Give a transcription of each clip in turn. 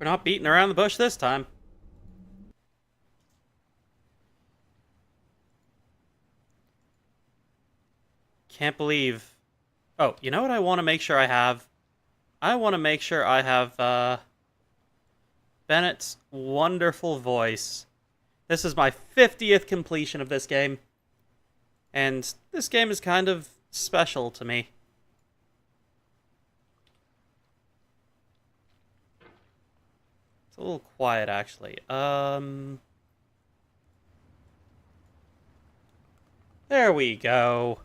We're not beating around the bush this time. Can't believe... Oh, you know what I want to make sure I have? I want to make sure I have, Bennett's wonderful voice. This is my 50th completion of this game. And this game is kind of special to me. It's a little quiet, actually. There we go.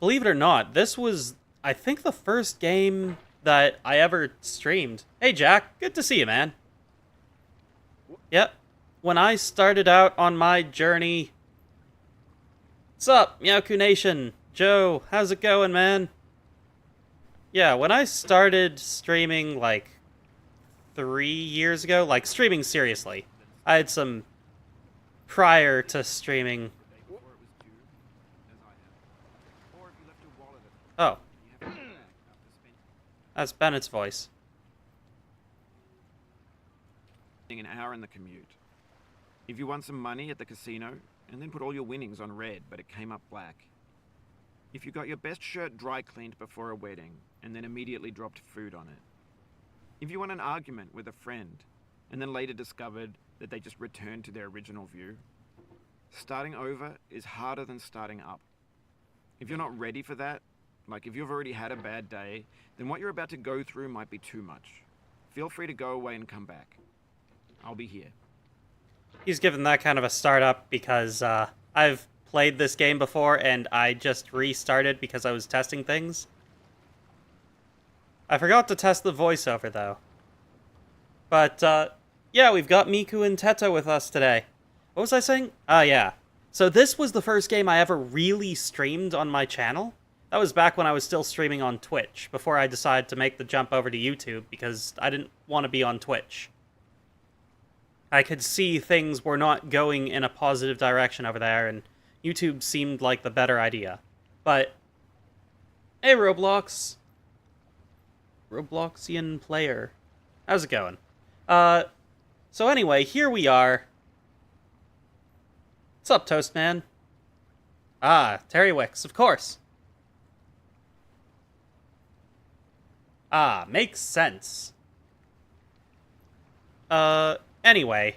Believe it or not, this was, I think, the first game that I ever streamed. Hey, Jack. Good to see you, man. Yep. When I started out on my journey... What's up, Meowku Nation? Joe, how's it going, man? Yeah, when I started streaming, like, 3 years ago, like, streaming seriously, I had some prior to streaming. Oh. That's Bennett's voice. An hour in the commute. If you won some money at the casino, and then put all your winnings on red, but it came up black. If you got your best shirt dry cleaned before a wedding, and then immediately dropped food on it. If you won an argument with a friend, and then later discovered that they just returned to their original view. Starting over is harder than starting up. If you're not ready for that, like if you've already had a bad day, then what you're about to go through might be too much. Feel free to go away and come back. I'll be here. He's given that kind of a startup because I've played this game before and I just restarted because I was testing things. I forgot to test the voiceover, though. But, yeah, we've got Miku and Teto with us today. What was I saying? Yeah. So this was the first game I ever really streamed on my channel. That was back when I was still streaming on Twitch, before I decided to make the jump over to YouTube, because I didn't want to be on Twitch. I could see things were not going in a positive direction over there, and YouTube seemed like the better idea. But, hey Roblox. Robloxian player. How's it going? So anyway, here we are. What's up, Toastman? Ah, Terry Wicks, of course. Ah, makes sense. Anyway.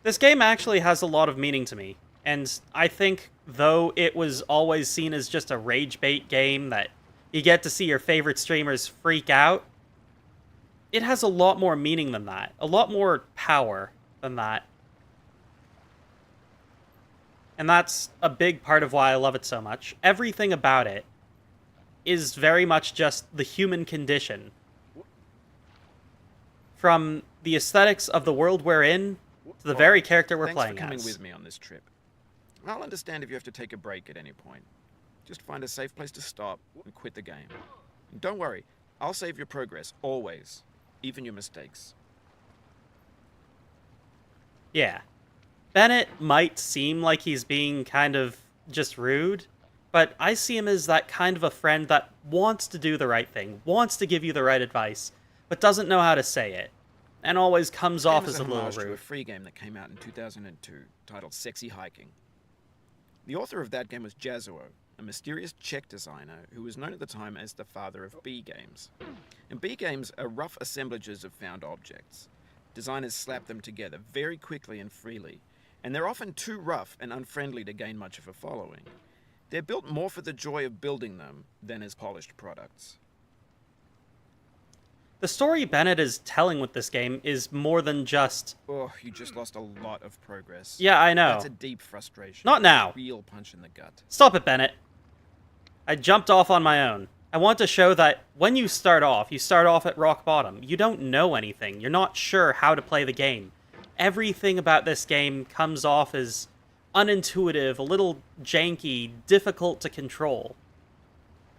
This game actually has a lot of meaning to me. And I think, though it was always seen as just a rage bait game that you get to see your favorite streamers freak out, it has a lot more meaning than that. A lot more power than that. And that's a big part of why I love it so much. Everything about it is very much just the human condition. From the aesthetics of the world we're in, to the very character we're playing as. Thanks for coming with me on this trip. I'll understand if you have to take a break at any point. Just find a safe place to stop and quit the game. And don't worry, I'll save your progress, always. Even your mistakes. Yeah. Bennett might seem like he's being kind of just rude, but I see him as that kind of a friend that wants to do the right thing, wants to give you the right advice, but doesn't know how to say it, and always comes off as a little rude. To a free game that came out in 2002, titled Sexy Hiking. The author of that game was Jazuo, a mysterious Czech designer who was known at the time as the father of B games. And B games are rough assemblages of found objects. Designers slap them together very quickly and freely, and they're often too rough and unfriendly to gain much of a following. They're built more for the joy of building them than as polished products. The story Bennett is telling with this game is more than just... Oh, you just lost a lot of progress. Yeah, I know. That's a deep frustration. Not now. A real punch in the gut. Stop it, Bennett. I jumped off on my own. I want to show that when you start off at rock bottom. You don't know anything. You're not sure how to play the game. Everything about this game comes off as unintuitive, a little janky, difficult to control.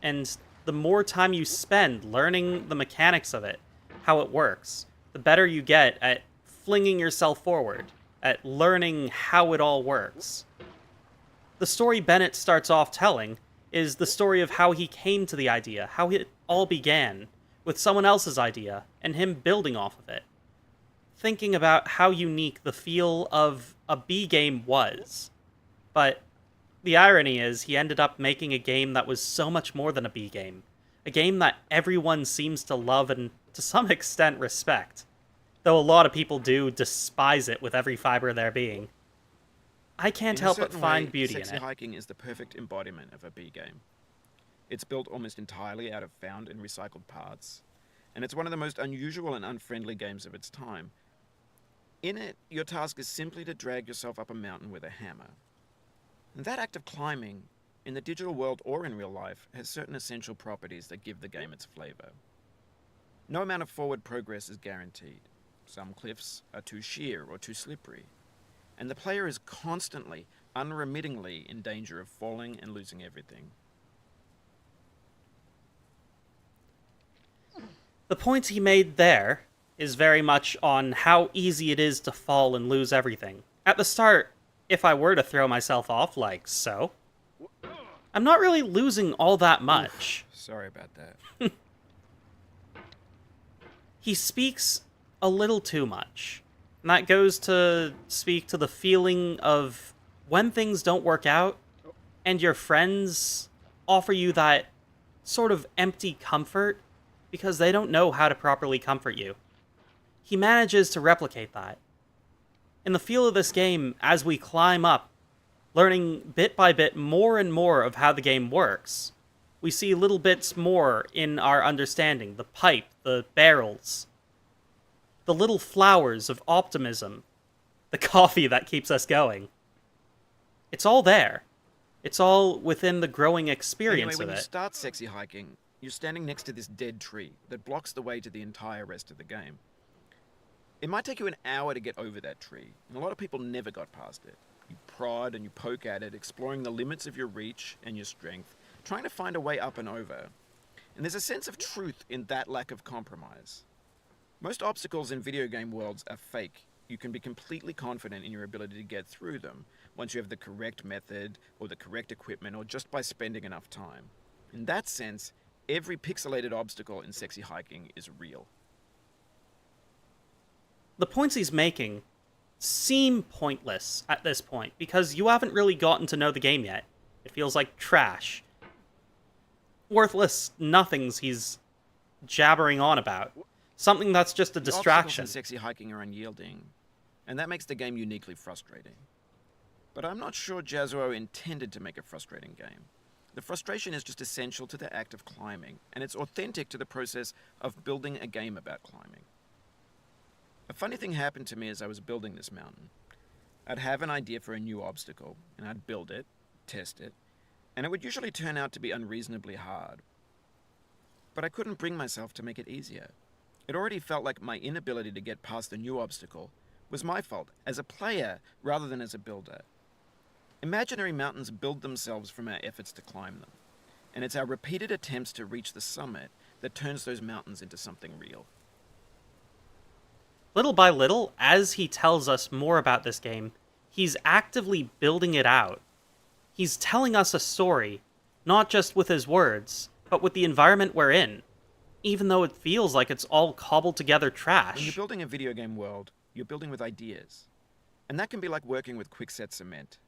And the more time you spend learning the mechanics of it, how it works, the better you get at flinging yourself forward, at learning how it all works. The story Bennett starts off telling is the story of how he came to the idea, how it all began, with someone else's idea and him building off of it, thinking about how unique the feel of a B game was. But the irony is, he ended up making a game that was so much more than a B game. A game that everyone seems to love and, to some extent, respect. Though a lot of people do despise it with every fiber of their being. I can't help but find beauty in it. Sexy Hiking is the perfect embodiment of a B game. It's built almost entirely out of found and recycled parts, and it's one of the most unusual and unfriendly games of its time. In it, your task is simply to drag yourself up a mountain with a hammer. And that act of climbing, in the digital world or in real life, has certain essential properties that give the game its flavor. No amount of forward progress is guaranteed. Some cliffs are too sheer or too slippery, and the player is constantly, unremittingly in danger of falling and losing everything. The point he made there is very much on how easy it is to fall and lose everything. At the start, if I were to throw myself off like so, I'm not really losing all that much. Oof, sorry about that. He speaks a little too much. And that goes to speak to the feeling of when things don't work out and your friends offer you that sort of empty comfort because they don't know how to properly comfort you. He manages to replicate that. In the feel of this game, as we climb up, learning bit by bit more and more of how the game works, we see little bits more in our understanding. The pipe, the barrels, the little flowers of optimism, the coffee that keeps us going. It's all there. It's all within the growing experience anyway, of it. When you start Sexy Hiking, you're standing next to this dead tree that blocks the way to the entire rest of the game. It might take you an hour to get over that tree, and a lot of people never got past it. You prod and you poke at it, exploring the limits of your reach and your strength, trying to find a way up and over. And there's a sense of truth in that lack of compromise. Most obstacles in video game worlds are fake. You can be completely confident in your ability to get through them once you have the correct method or the correct equipment or just by spending enough time. In that sense, every pixelated obstacle in Sexy Hiking is real. The points he's making seem pointless at this point because you haven't really gotten to know the game yet. It feels like trash. Worthless nothings he's jabbering on about. Something that's just a distraction. The obstacles in Sexy Hiking are unyielding, and that makes the game uniquely frustrating. But I'm not sure Jazuo intended to make a frustrating game. The frustration is just essential to the act of climbing, and it's authentic to the process of building a game about climbing. A funny thing happened to me as I was building this mountain. I'd have an idea for a new obstacle, and I'd build it, test it, and it would usually turn out to be unreasonably hard. But I couldn't bring myself to make it easier. It already felt like my inability to get past the new obstacle was my fault as a player rather than as a builder. Imaginary mountains build themselves from our efforts to climb them, and it's our repeated attempts to reach the summit that turns those mountains into something real. Little by little, as he tells us more about this game, he's actively building it out. He's telling us a story, not just with his words, but with the environment we're in, even though it feels like it's all cobbled together trash. When you're building a video game world, you're building with ideas. And that can be like working with quickset cement.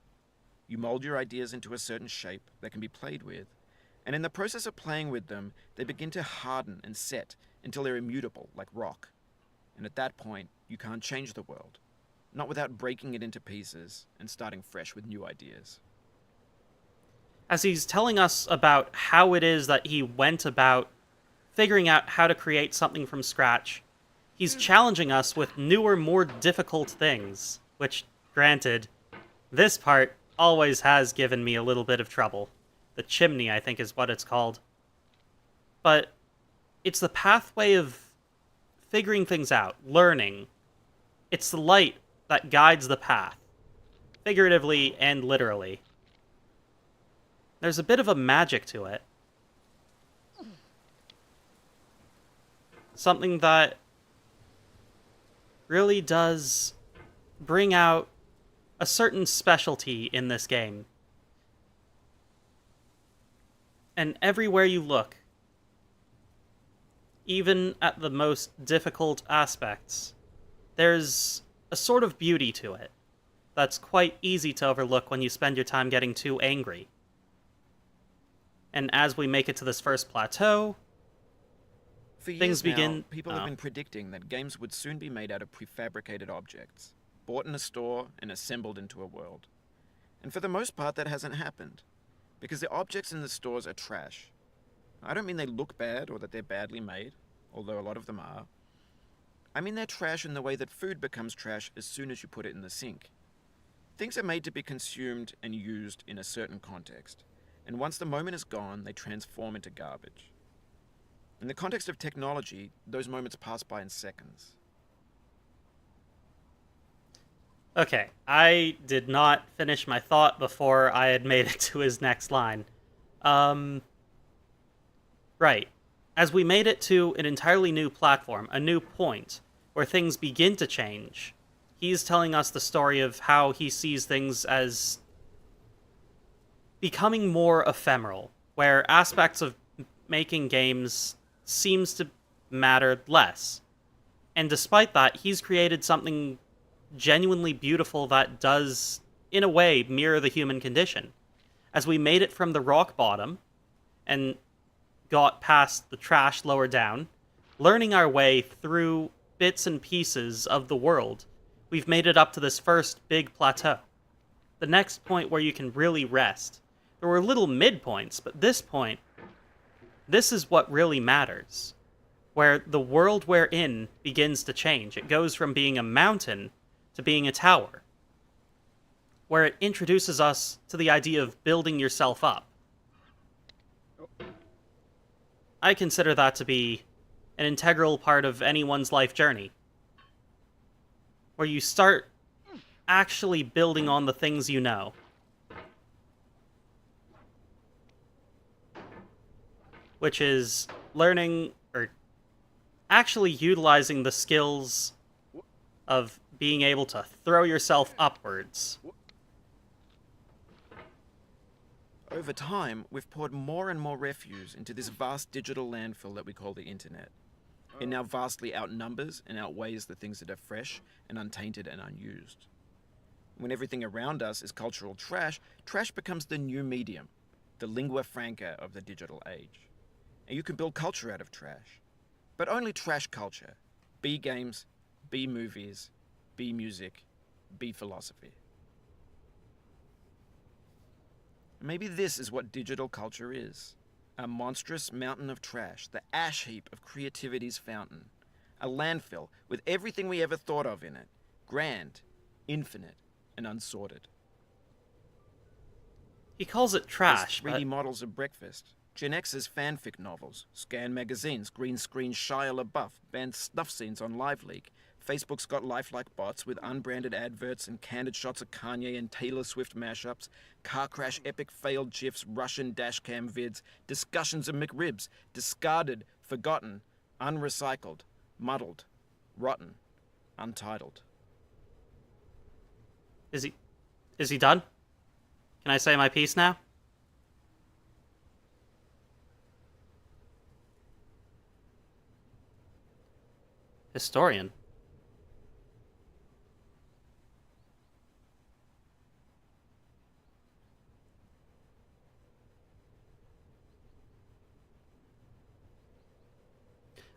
You mold your ideas into a certain shape that can be played with, and in the process of playing with them, they begin to harden and set until they're immutable, like rock. And at that point, you can't change the world, not without breaking it into pieces and starting fresh with new ideas. As he's telling us about how it is that he went about figuring out how to create something from scratch, he's challenging us with newer, more difficult things, which, granted, this part always has given me a little bit of trouble. The chimney, I think, is what it's called. But it's the pathway of figuring things out, learning. It's the light that guides the path, figuratively and literally. There's a bit of a magic to it. Something that really does bring out a certain specialty in this game. And everywhere you look, even at the most difficult aspects, there's a sort of beauty to it that's quite easy to overlook when you spend your time getting too angry. And as we make it to this first plateau, For years things begin. now, people have been predicting that games would soon be made out of prefabricated objects, bought in a store and assembled into a world. And for the most part, that hasn't happened, because the objects in the stores are trash. I don't mean they look bad or that they're badly made, although a lot of them are. I mean they're trash in the way that food becomes trash as soon as you put it in the sink. Things are made to be consumed and used in a certain context, and once the moment is gone, they transform into garbage. In the context of technology, those moments pass by in seconds. Okay, I did not finish my thought before I had made it to his next line. Right. As we made it to an entirely new platform, a new point, where things begin to change, he's telling us the story of how he sees things as becoming more ephemeral, where aspects of making games seems to matter less. And despite that, he's created something genuinely beautiful that does, in a way, mirror the human condition. As we made it from the rock bottom and got past the trash lower down, learning our way through bits and pieces of the world, we've made it up to this first big plateau. The next point where you can really rest. There were little midpoints, but this point, this is what really matters. Where the world we're in begins to change. It goes from being a mountain to being a tower. Where it introduces us to the idea of building yourself up. I consider that to be an integral part of anyone's life journey. Where you start actually building on the things you know. Which is learning, or actually utilizing the skills of being able to throw yourself upwards. Over time, we've poured more and more refuse into this vast digital landfill that we call the internet. It now vastly outnumbers and outweighs the things that are fresh and untainted and unused. When everything around us is cultural trash, trash becomes the new medium, the lingua franca of the digital age. And you can build culture out of trash. But only trash culture. B games, B movies, B music, B philosophy. Maybe this is what digital culture is. A monstrous mountain of trash, the ash heap of creativity's fountain. A landfill with everything we ever thought of in it. Grand, infinite, and unsorted. He calls it trash, There's 3D models of breakfast. Gen X's fanfic novels, Scan magazines, green screen Shia LaBeouf, banned snuff scenes on LiveLeak. Facebook's got lifelike bots with unbranded adverts and candid shots of Kanye and Taylor Swift mashups, car crash epic failed GIFs, Russian dashcam vids, discussions of McRibs, discarded, forgotten, unrecycled, muddled, rotten, untitled. Is he done? Can I say my piece now? Historian.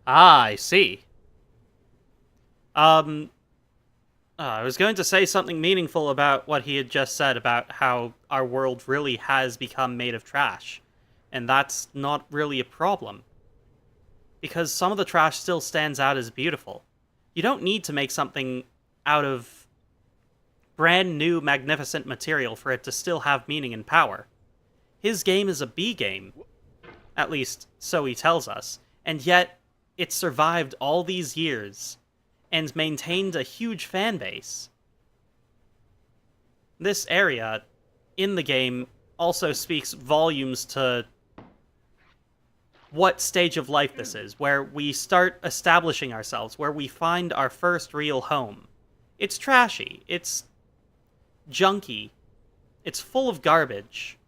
Ah, I see. I was going to say something meaningful about what he had just said about how our world really has become made of trash. And that's not really a problem. Because some of the trash still stands out as beautiful. You don't need to make something out of brand new, magnificent material for it to still have meaning and power. His game is a B game. At least, so he tells us. And yet, it survived all these years and maintained a huge fan base. This area in the game also speaks volumes to what stage of life this is, where we start establishing ourselves, where we find our first real home. It's trashy, it's junky, it's full of garbage,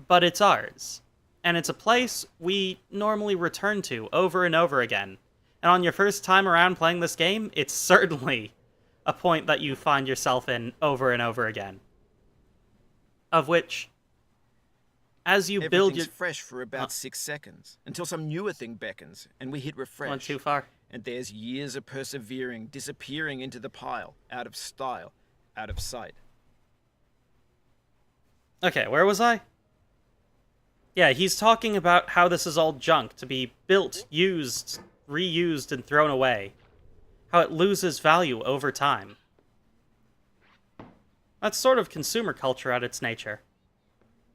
but it's ours. and it's a place we normally return to over and over again. And on your first time around playing this game, it's certainly a point that you find yourself in over and over again. Of which, as you build your... Everything's fresh for about 6 seconds, until some newer thing beckons, and we hit refresh. Went too far. And there's years of persevering, disappearing into the pile, out of style, out of sight. Okay, where was I? Yeah, he's talking about how this is all junk to be built, used, reused, and thrown away. How it loses value over time. That's sort of consumer culture at its nature.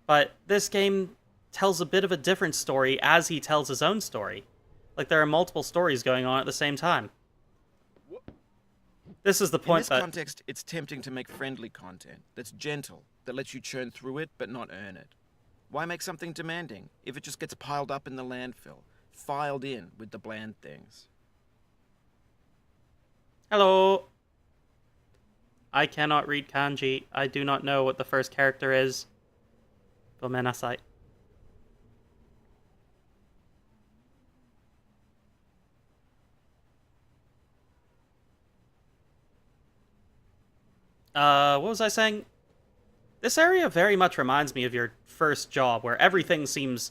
But this game tells a bit of a different story as he tells his own story. Like there are multiple stories going on at the same time. This is the point that... In this context, it's tempting to make friendly content that's gentle, that lets you churn through it but not earn it. Why make something demanding if it just gets piled up in the landfill, filed in with the bland things? Hello. I cannot read kanji. I do not know what the first character is. Gomenasai. What was I saying? This area very much reminds me of your first job, where everything seems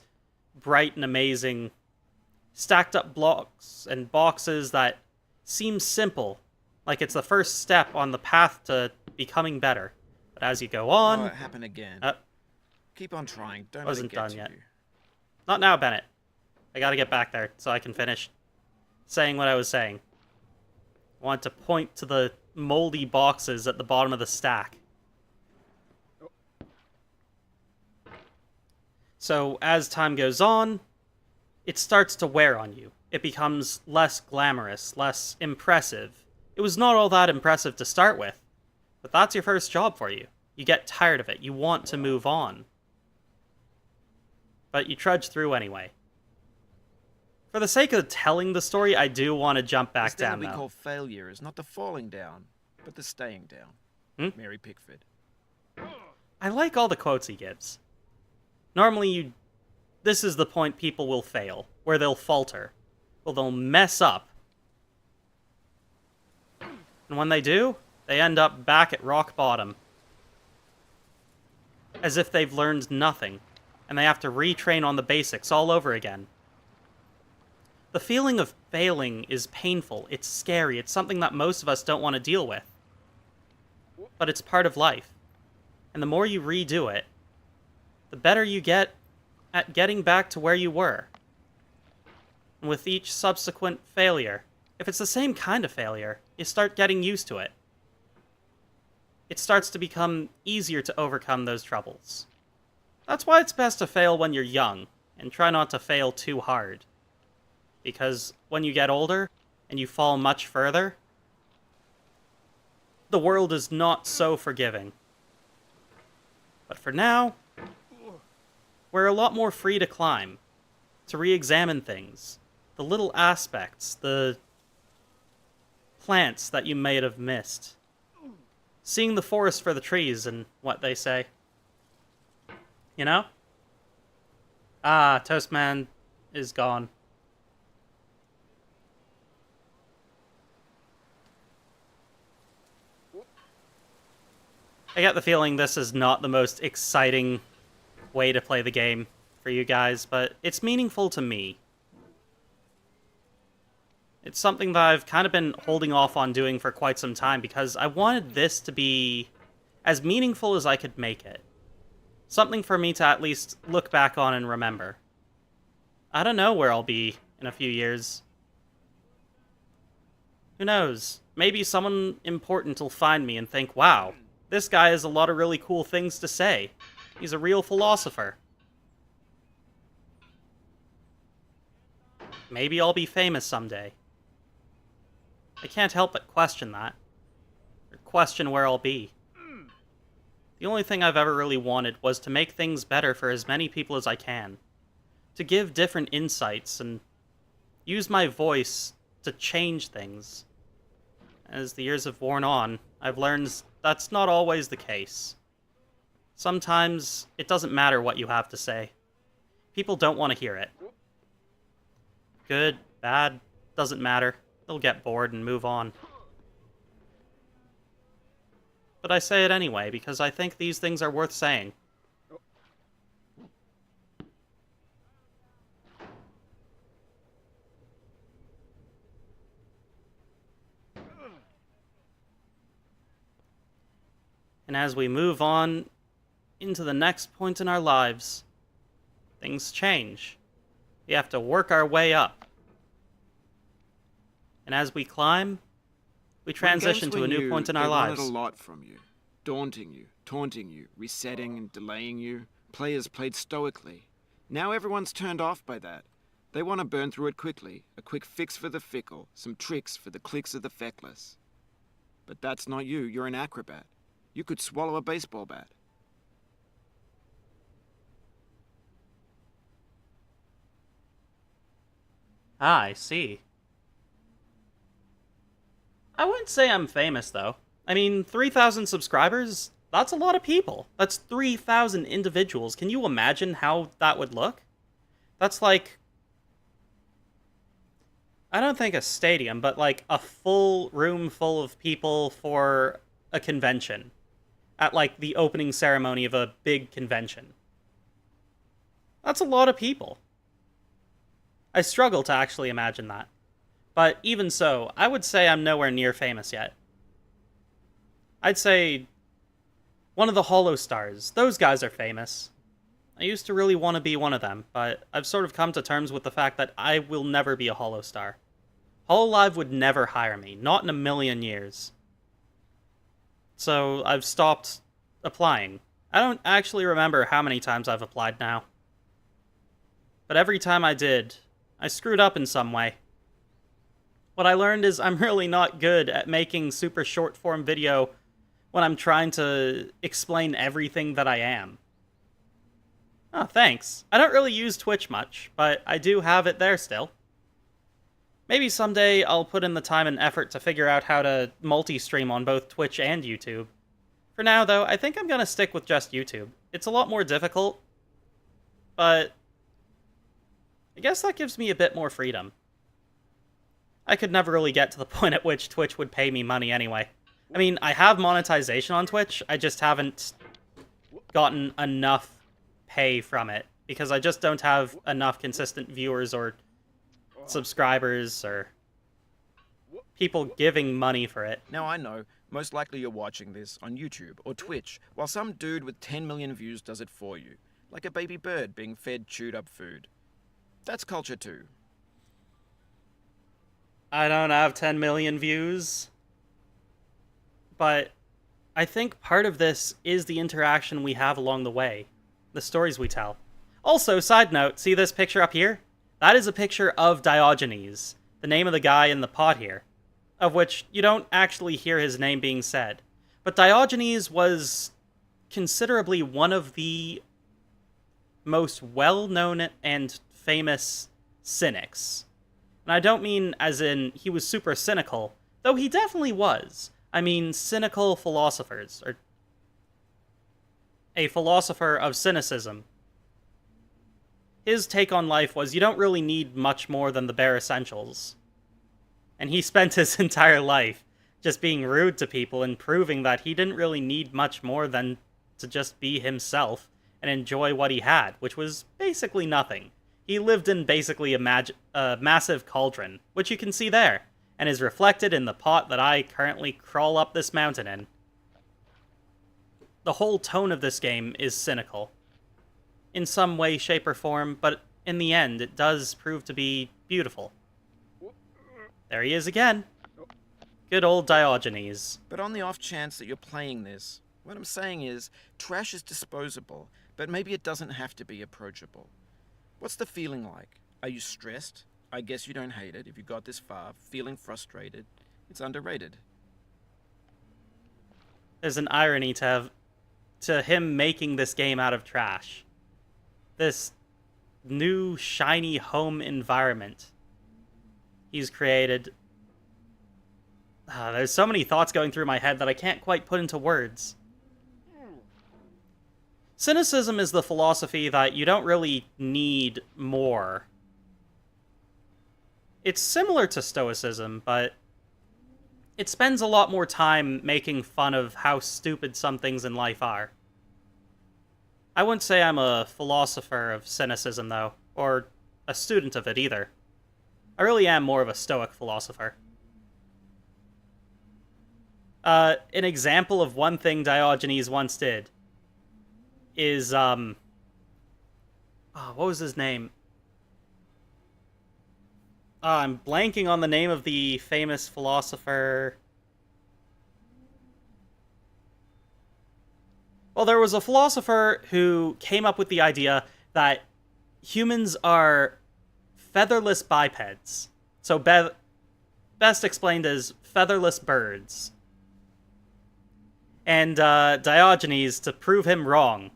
bright and amazing. Stacked up blocks and boxes that seem simple, like it's the first step on the path to becoming better. But as you go on... Oh, it happened again. Keep on trying. Don't let it Wasn't get done to yet. you. Not now, Bennett. I gotta get back there so I can finish saying what I was saying. I want to point to the moldy boxes at the bottom of the stack. So, as time goes on, it starts to wear on you. It becomes less glamorous, less impressive. It was not all that impressive to start with, but that's your first job for you. You get tired of it. You want to move on. But you trudge through anyway. For the sake of telling the story, I do want to jump back This thing down, that we though. call failure is not the falling down, but the staying down. Mary Pickford. I like all the quotes he gives. Normally, this is the point people will fail, where they'll falter. Well, they'll mess up. And when they do, they end up back at rock bottom. As if they've learned nothing, and they have to retrain on the basics all over again. The feeling of failing is painful, it's scary, it's something that most of us don't want to deal with. But it's part of life. And the more you redo it, the better you get at getting back to where you were. And with each subsequent failure, if it's the same kind of failure, you start getting used to it. It starts to become easier to overcome those troubles. That's why it's best to fail when you're young, and try not to fail too hard. Because when you get older, and you fall much further, the world is not so forgiving. But for now, we're a lot more free to climb, to re-examine things, the little aspects, the plants that you may have missed. Seeing the forest for the trees and what they say. You know? Ah, Toastman is gone. I get the feeling this is not the most exciting way to play the game for you guys, but it's meaningful to me. It's something that I've kind of been holding off on doing for quite some time because I wanted this to be as meaningful as I could make it. Something for me to at least look back on and remember. I don't know where I'll be in a few years. Who knows? Maybe someone important will find me and think, wow, this guy has a lot of really cool things to say. He's a real philosopher. Maybe I'll be famous someday. I can't help but question that. Or question where I'll be. The only thing I've ever really wanted was to make things better for as many people as I can. To give different insights and use my voice to change things. As the years have worn on, I've learned that's not always the case. Sometimes it doesn't matter what you have to say. People don't want to hear it. Good, bad, doesn't matter. They'll get bored and move on. But I say it anyway, because I think these things are worth saying. And as we move on into the next point in our lives, things change. We have to work our way up. And as we climb, we transition to a new point in our lives. They wanted a lot from you. Daunting you, taunting you, resetting and delaying you. Players played stoically. Now everyone's turned off by that. They want to burn through it quickly. A quick fix for the fickle. Some tricks for the clicks of the feckless. But that's not you. You're an acrobat. You could swallow a baseball bat. Ah, I see. I wouldn't say I'm famous, though. I mean, 3,000 subscribers? That's a lot of people. That's 3,000 individuals. Can you imagine how that would look? That's like... I don't think a stadium, but like a full room full of people for a convention. At like the opening ceremony of a big convention. That's a lot of people. I struggle to actually imagine that. But even so, I would say I'm nowhere near famous yet. I'd say one of the Hollow Stars. Those guys are famous. I used to really want to be one of them, but I've sort of come to terms with the fact that I will never be a Hollow Star. Hololive would never hire me, not in a million years. So I've stopped applying. I don't actually remember how many times I've applied now. But every time I did, I screwed up in some way. What I learned is I'm really not good at making super short form video when I'm trying to explain everything that I am. Oh, thanks. I don't really use Twitch much, but I do have it there still. Maybe someday I'll put in the time and effort to figure out how to multi-stream on both Twitch and YouTube. For now, though, I think I'm gonna stick with just YouTube. It's a lot more difficult, but I guess that gives me a bit more freedom. I could never really get to the point at which Twitch would pay me money anyway. I mean, I have monetization on Twitch, I just haven't gotten enough pay from it, because I just don't have enough consistent viewers or subscribers or people giving money for it. Now I know, most likely you're watching this on YouTube or Twitch, while some dude with 10 million views does it for you, like a baby bird being fed chewed up food. That's culture too. I don't have 10 million views, but I think part of this is the interaction we have along the way, the stories we tell. Also, side note, see this picture up here? That is a picture of Diogenes, the name of the guy in the pot here, of which you don't actually hear his name being said. But Diogenes was considerably one of the most well-known and famous cynics. And I don't mean as in he was super cynical, though he definitely was. I mean cynical philosophers, or a philosopher of cynicism. His take on life was you don't really need much more than the bare essentials. And he spent his entire life just being rude to people and proving that he didn't really need much more than to just be himself and enjoy what he had, which was basically nothing. He lived in basically a massive cauldron, which you can see there, and is reflected in the pot that I currently crawl up this mountain in. The whole tone of this game is cynical. In some way, shape, or form, but in the end, it does prove to be beautiful. There he is again. Good old Diogenes. But on the off chance that you're playing this, what I'm saying is, trash is disposable, but maybe it doesn't have to be approachable. What's the feeling like? Are you stressed? I guess you don't hate it if you got this far. Feeling frustrated? It's underrated. There's an irony to him making this game out of trash. This new, shiny home environment he's created. There's so many thoughts going through my head that I can't quite put into words. Cynicism is the philosophy that you don't really need more. It's similar to Stoicism, but it spends a lot more time making fun of how stupid some things in life are. I wouldn't say I'm a philosopher of cynicism, though, or a student of it either. I really am more of a Stoic philosopher. An example of one thing Diogenes once did is, what was his name? I'm blanking on the name of the famous philosopher. Well, there was a philosopher who came up with the idea that humans are featherless bipeds. So best explained as featherless birds. And Diogenes, to prove him wrong,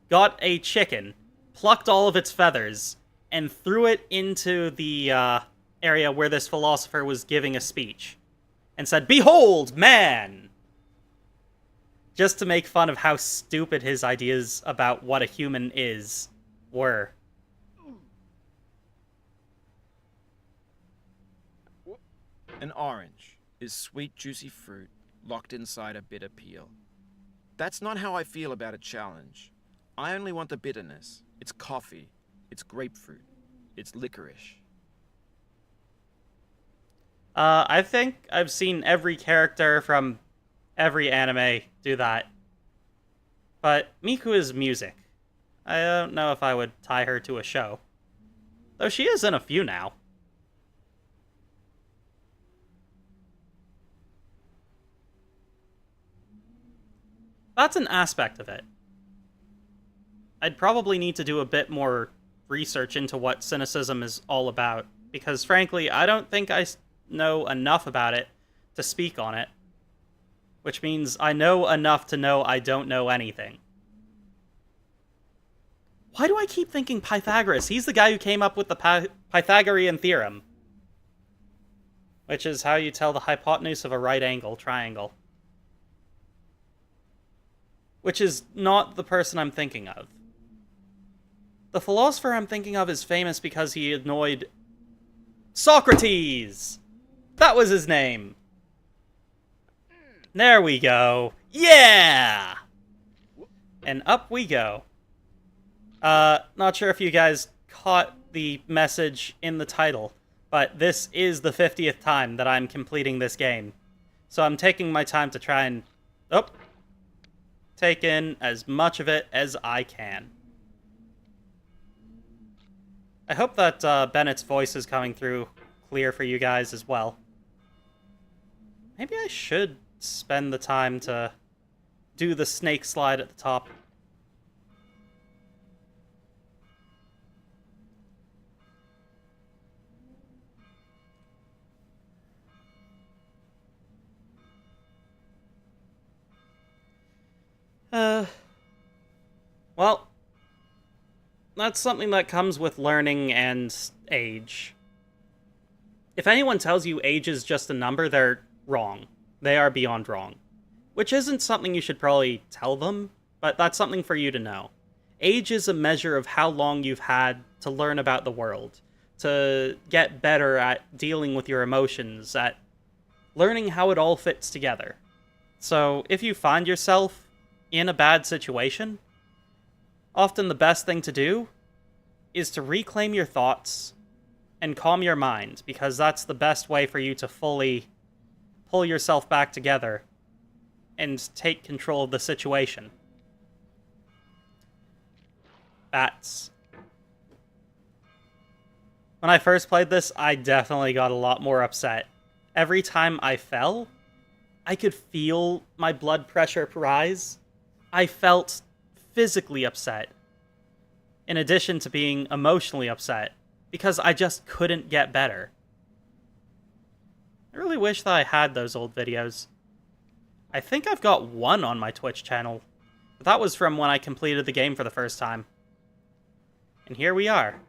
got a chicken, plucked all of its feathers, and threw it into the area where this philosopher was giving a speech, and said, "Behold, man!" Just to make fun of how stupid his ideas about what a human were. An orange is sweet, juicy fruit locked inside a bitter peel. That's not how I feel about a challenge. I only want the bitterness. It's coffee. It's grapefruit. It's licorice. I think I've seen every character from every anime do that. But Miku is music. I don't know if I would tie her to a show. Though she is in a few now. That's an aspect of it. I'd probably need to do a bit more research into what cynicism is all about, because frankly, I don't think I know enough about it to speak on it. Which means I know enough to know I don't know anything. Why do I keep thinking Pythagoras? He's the guy who came up with the Pythagorean theorem. Which is how you tell the hypotenuse of a right angle triangle. Which is not the person I'm thinking of. The philosopher I'm thinking of is famous because he annoyed Socrates! That was his name! There we go. Yeah! And up we go. Not sure if you guys caught the message in the title, but this is the 50th time that I'm completing this game. So I'm taking my time to try and take in as much of it as I can. I hope that Bennett's voice is coming through clear for you guys as well. Maybe I should spend the time to do the snake slide at the top. Well, that's something that comes with learning and age. If anyone tells you age is just a number, they're wrong. They are beyond wrong. Which isn't something you should probably tell them, but that's something for you to know. Age is a measure of how long you've had to learn about the world, to get better at dealing with your emotions, at learning how it all fits together. So if you find yourself in a bad situation, often the best thing to do is to reclaim your thoughts and calm your mind, because that's the best way for you to fully pull yourself back together and take control of the situation. Bats. When I first played this, I definitely got a lot more upset. Every time I fell, I could feel my blood pressure rise. I felt physically upset, in addition to being emotionally upset, because I just couldn't get better. I really wish that I had those old videos. I think I've got one on my Twitch channel, but that was from when I completed the game for the first time. And here we are,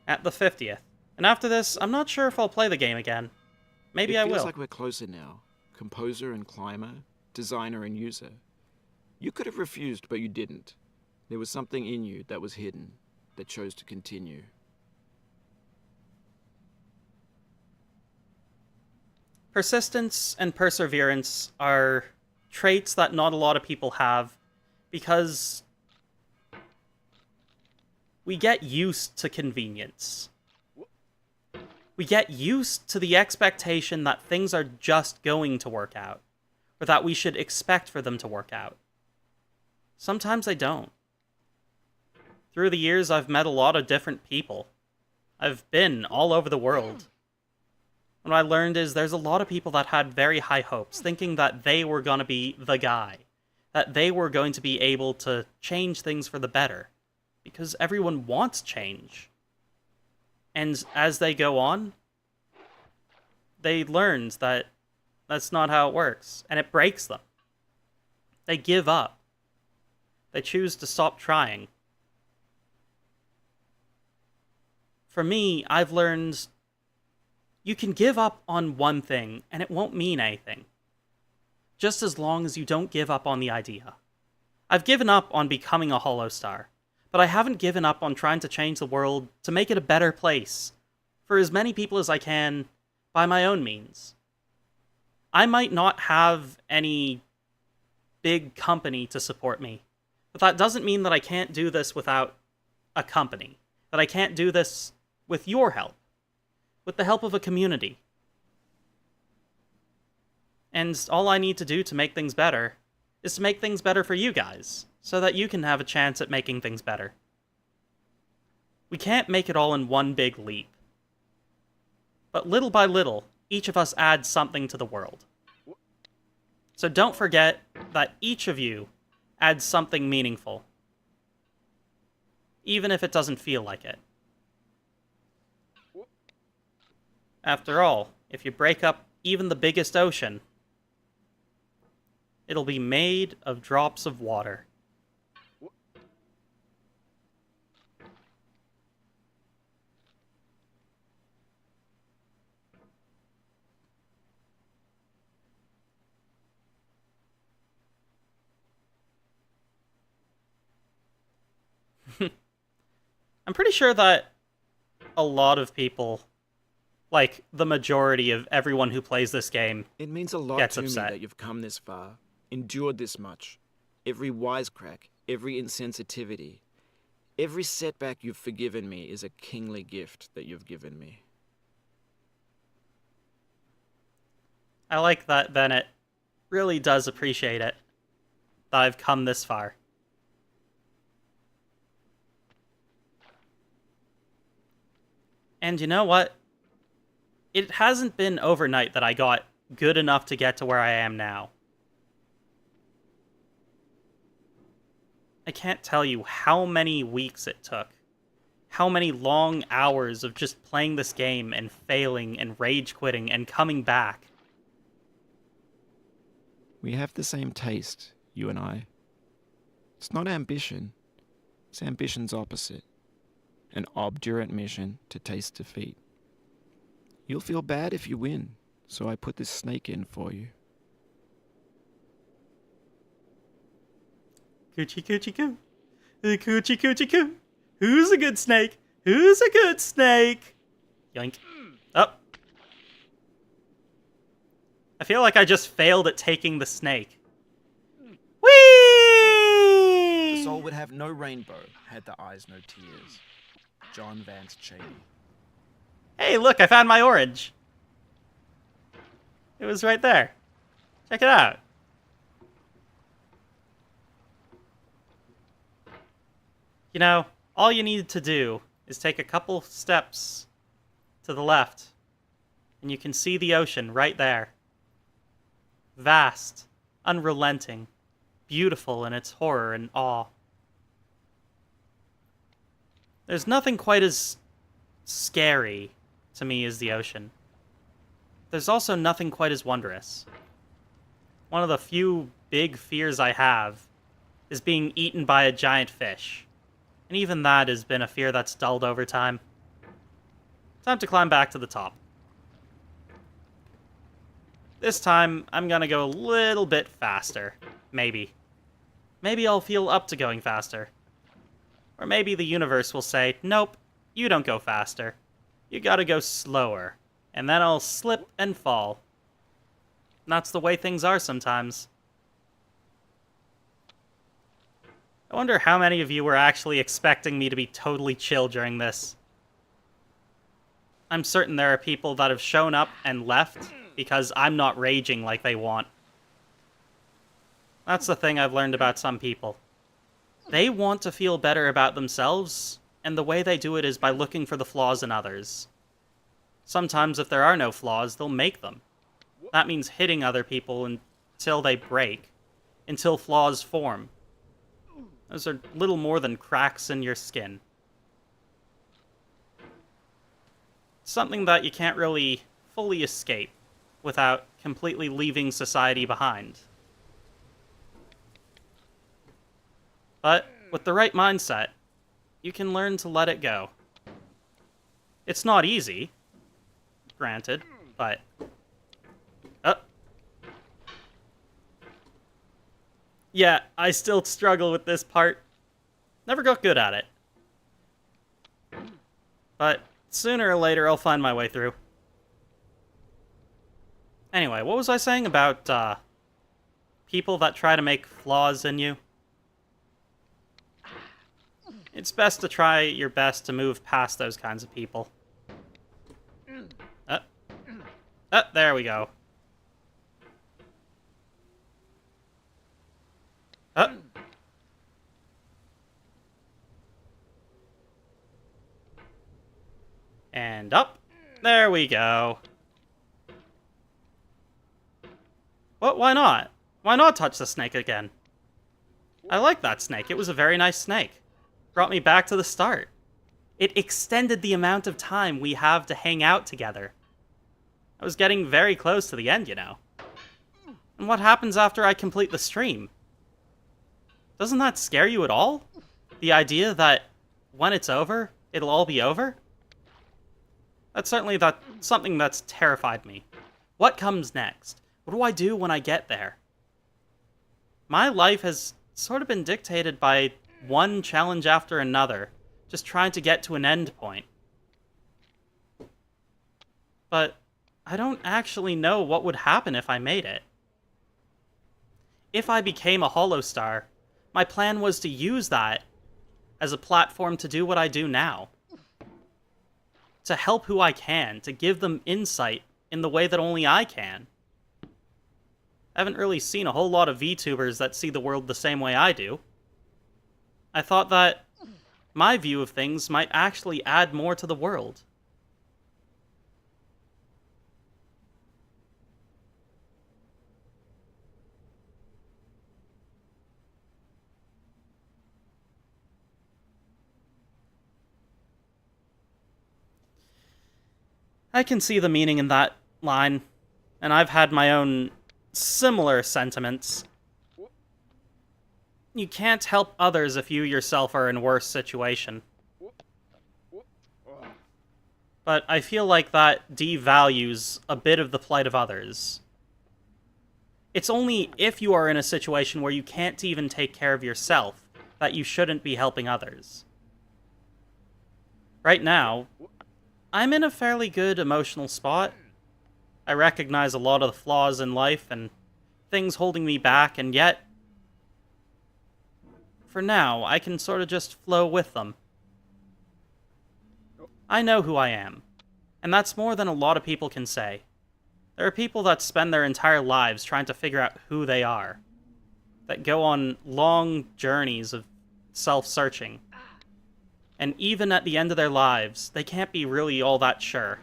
at the 50th. And after this, I'm not sure if I'll play the game again. Maybe I will. It feels like we're closer now. Composer and climber, designer and user. You could have refused, but you didn't. There was something in you that was hidden, that chose to continue. Persistence and perseverance are traits that not a lot of people have because we get used to convenience. We get used to the expectation that things are just going to work out, or that we should expect for them to work out. Sometimes they don't. Through the years, I've met a lot of different people. I've been all over the world. And what I learned is there's a lot of people that had very high hopes, thinking that they were going to be the guy, that they were going to be able to change things for the better, because everyone wants change. And as they go on, they learned that that's not how it works, and it breaks them. They give up. They choose to stop trying. For me, I've learned you can give up on one thing, and it won't mean anything. Just as long as you don't give up on the idea. I've given up on becoming a Hollow Star, but I haven't given up on trying to change the world to make it a better place, for as many people as I can, by my own means. I might not have any big company to support me, but that doesn't mean that I can't do this without a company, that I can't do this with your help, with the help of a community. And all I need to do to make things better is to make things better for you guys, so that you can have a chance at making things better. We can't make it all in one big leap. But little by little, each of us adds something to the world. So don't forget that each of you adds something meaningful, even if it doesn't feel like it. After all, if you break up even the biggest ocean, it'll be made of drops of water. I'm pretty sure that a lot of people, like the majority of everyone who plays this game, It means a lot gets to upset. me that you've come this far, endured this much. Every wisecrack, every insensitivity, every setback you've forgiven me is a kingly gift that you've given me. I like that Bennett really does appreciate it, that I've come this far. And you know what? It hasn't been overnight that I got good enough to get to where I am now. I can't tell you how many weeks it took. How many long hours of just playing this game and failing and rage quitting and coming back. We have the same taste, you and I. It's not ambition. It's ambition's opposite. An obdurate mission to taste defeat. You'll feel bad if you win, so I put this snake in for you. Coochie coochie coo. Coochie coochie coo. Who's a good snake? Who's a good snake? Yoink. Oh. I feel like I just failed at taking the snake. Whee! The soul would have no rainbow, had the eyes no tears. John Vance Cheney. Hey, look, I found my orange. It was right there. Check it out. You know, all you need to do is take a couple steps to the left, and you can see the ocean right there. Vast, unrelenting, beautiful in its horror and awe. There's nothing quite as scary to me as the ocean. There's also nothing quite as wondrous. One of the few big fears I have is being eaten by a giant fish. And even that has been a fear that's dulled over time. Time to climb back to the top. This time, I'm gonna go a little bit faster. Maybe. maybe I'll feel up to going faster. Or maybe the universe will say, nope, you don't go faster. You gotta go slower. And then I'll slip and fall. And that's the way things are sometimes. I wonder how many of you were actually expecting me to be totally chill during this. I'm certain there are people that have shown up and left because I'm not raging like they want. That's the thing I've learned about some people. They want to feel better about themselves, and the way they do it is by looking for the flaws in others. Sometimes if there are no flaws, they'll make them. That means hitting other people until they break, until flaws form. Those are little more than cracks in your skin. Something that you can't really fully escape without completely leaving society behind. But with the right mindset, you can learn to let it go. It's not easy, granted, but... Yeah, I still struggle with this part. Never got good at it. But sooner or later, I'll find my way through. Anyway, what was I saying about, people that try to make flaws in you? It's best to try your best to move past those kinds of people. There we go. And up. There we go. What? Why not? Why not touch the snake again? I like that snake. It was a very nice snake. Brought me back to the start. It extended the amount of time we have to hang out together. I was getting very close to the end, you know. And what happens after I complete the stream? Doesn't that scare you at all? The idea that when it's over, it'll all be over? That's certainly something that's terrified me. What comes next? What do I do when I get there? My life has sort of been dictated by one challenge after another, just trying to get to an end point. But I don't actually know what would happen if I made it. If I became a Hollow Star, my plan was to use that as a platform to do what I do now. To help who I can, to give them insight in the way that only I can. I haven't really seen a whole lot of VTubers that see the world the same way I do. I thought that my view of things might actually add more to the world. I can see the meaning in that line, and I've had my own similar sentiments. You can't help others if you yourself are in a worse situation. But I feel like that devalues a bit of the plight of others. It's only if you are in a situation where you can't even take care of yourself that you shouldn't be helping others. Right now, I'm in a fairly good emotional spot. I recognize a lot of the flaws in life and things holding me back, and yet, for now, I can sort of just flow with them. I know who I am, and that's more than a lot of people can say. There are people that spend their entire lives trying to figure out who they are, that go on long journeys of self-searching. And even at the end of their lives, they can't be really all that sure.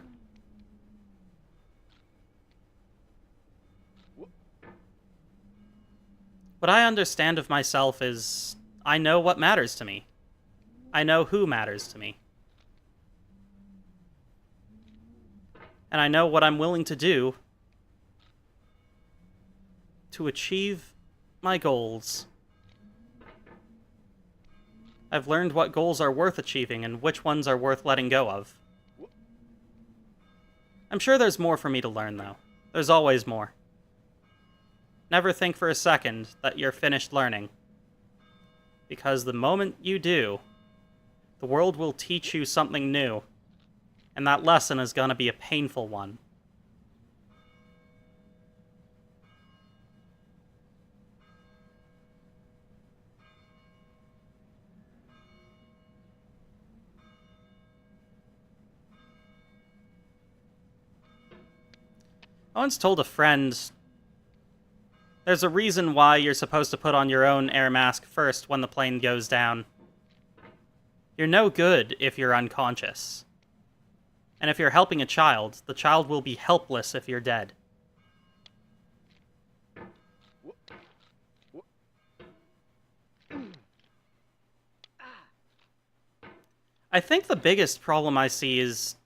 What I understand of myself is, I know what matters to me. I know who matters to me. And I know what I'm willing to do to achieve my goals. I've learned what goals are worth achieving and which ones are worth letting go of. I'm sure there's more for me to learn, though. There's always more. Never think for a second that you're finished learning. Because the moment you do, the world will teach you something new. And that lesson is going to be a painful one. I once told a friend, there's a reason why you're supposed to put on your own air mask first when the plane goes down. You're no good if you're unconscious. And if you're helping a child, the child will be helpless if you're dead. I think the biggest problem I see is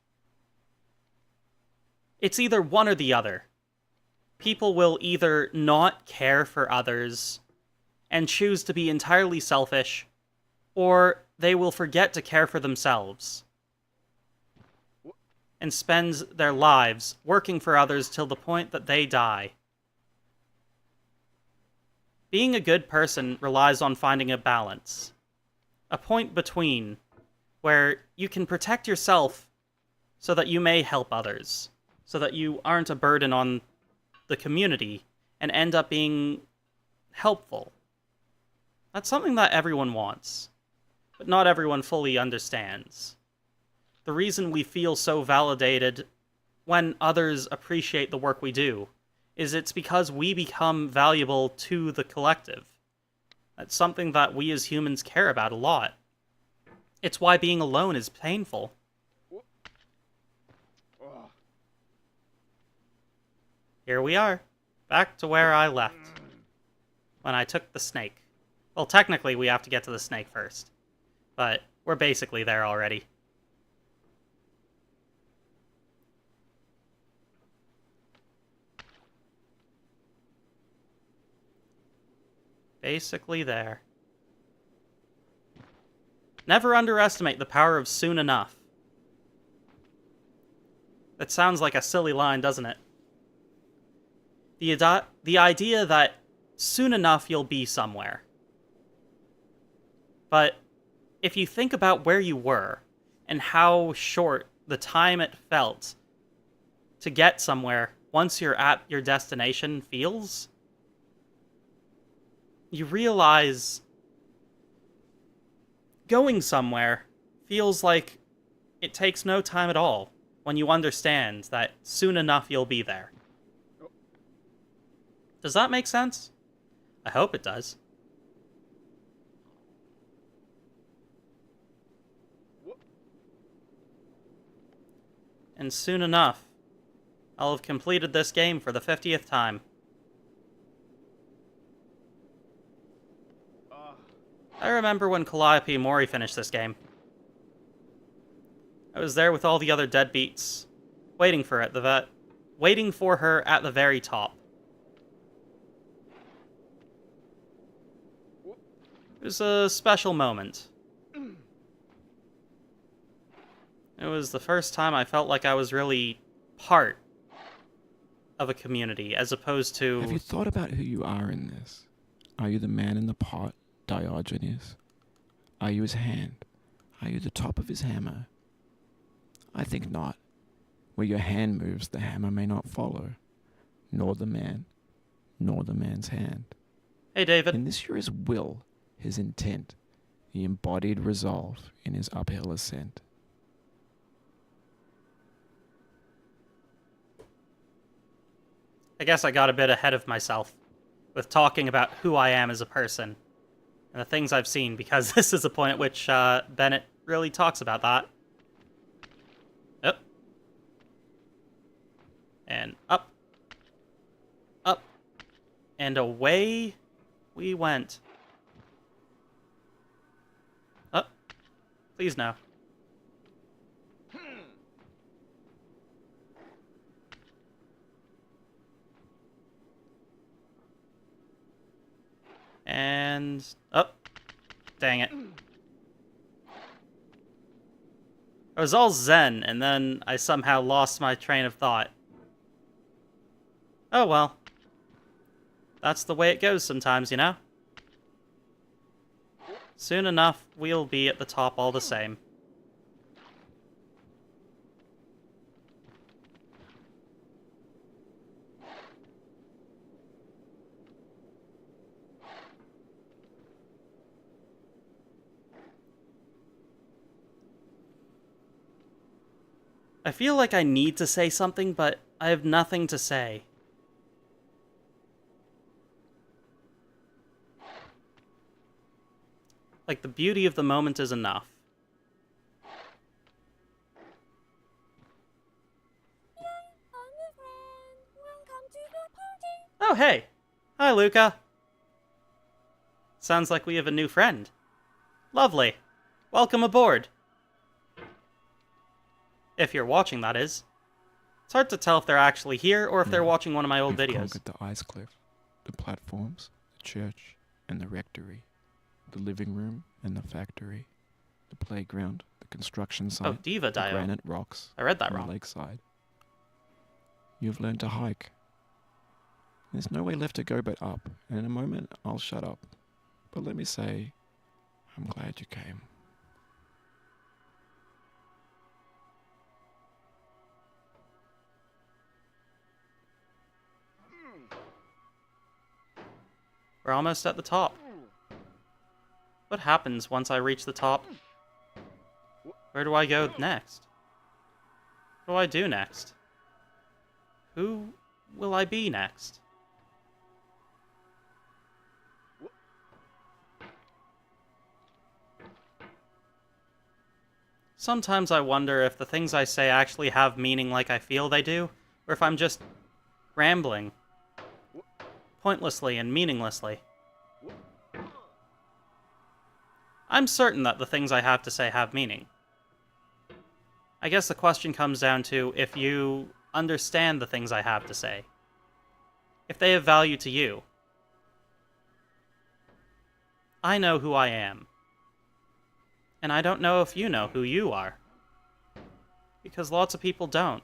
it's either one or the other. People will either not care for others and choose to be entirely selfish, or they will forget to care for themselves and spend their lives working for others till the point that they die. Being a good person relies on finding a balance, a point between, where you can protect yourself so that you may help others, so that you aren't a burden on the community and end up being helpful. That's something that everyone wants, but not everyone fully understands. The reason we feel so validated when others appreciate the work we do is it's because we become valuable to the collective. That's something that we as humans care about a lot. It's why being alone is painful. Here we are, back to where I left, when I took the snake. Well, technically we have to get to the snake first, but we're basically there already. Basically there. Never underestimate the power of soon enough. That sounds like a silly line, doesn't it? The idea that soon enough you'll be somewhere. But if you think about where you were and how short the time it felt to get somewhere once you're at your destination feels, you realize going somewhere feels like it takes no time at all when you understand that soon enough you'll be there. Does that make sense? I hope it does. And soon enough, I'll have completed this game for the 50th time. I remember when Calliope Mori finished this game. I was there with all the other deadbeats, waiting for her at the very top. It was a special moment. It was the first time I felt like I was really part of a community, as opposed to... Have you thought about who you are in this? Are you the man in the pot, Diogenes? Are you his hand? Are you the top of his hammer? I think not. Where your hand moves, the hammer may not follow, nor the man, nor the man's hand. Hey, David. In this you're his will, his intent, the embodied resolve in his uphill ascent. I guess I got a bit ahead of myself with talking about who I am as a person and the things I've seen, because this is the point at which Bennett really talks about that. Up. And up. Up. And away we went. Up. Please no. And... oh. Dang it. I was all zen, and then I somehow lost my train of thought. Oh well. That's the way it goes sometimes, you know? Soon enough, we'll be at the top all the same. I feel like I need to say something, but I have nothing to say. Like, the beauty of the moment is enough. Oh, hey! Hi, Luca. Sounds like we have a new friend. Lovely. Welcome aboard. If you're watching, that is. It's hard to tell if they're actually here or if they're watching one of my old We've videos. conquered the ice cliff, the platforms, the church, and the rectory, the living room and the factory, the playground, the construction site, Oh, Diva the Dio. granite rocks, I read that and wrong. the lakeside. You've learned to hike. There's no way left to go but up, and in a moment I'll shut up. But let me say, I'm glad you came. We're almost at the top. What happens once I reach the top? Where do I go next? What do I do next? Who will I be next? Sometimes I wonder if the things I say actually have meaning like I feel they do, or if I'm just rambling. Pointlessly and meaninglessly. I'm certain that the things I have to say have meaning. I guess the question comes down to if you understand the things I have to say. If they have value to you. I know who I am. And I don't know if you know who you are. Because lots of people don't.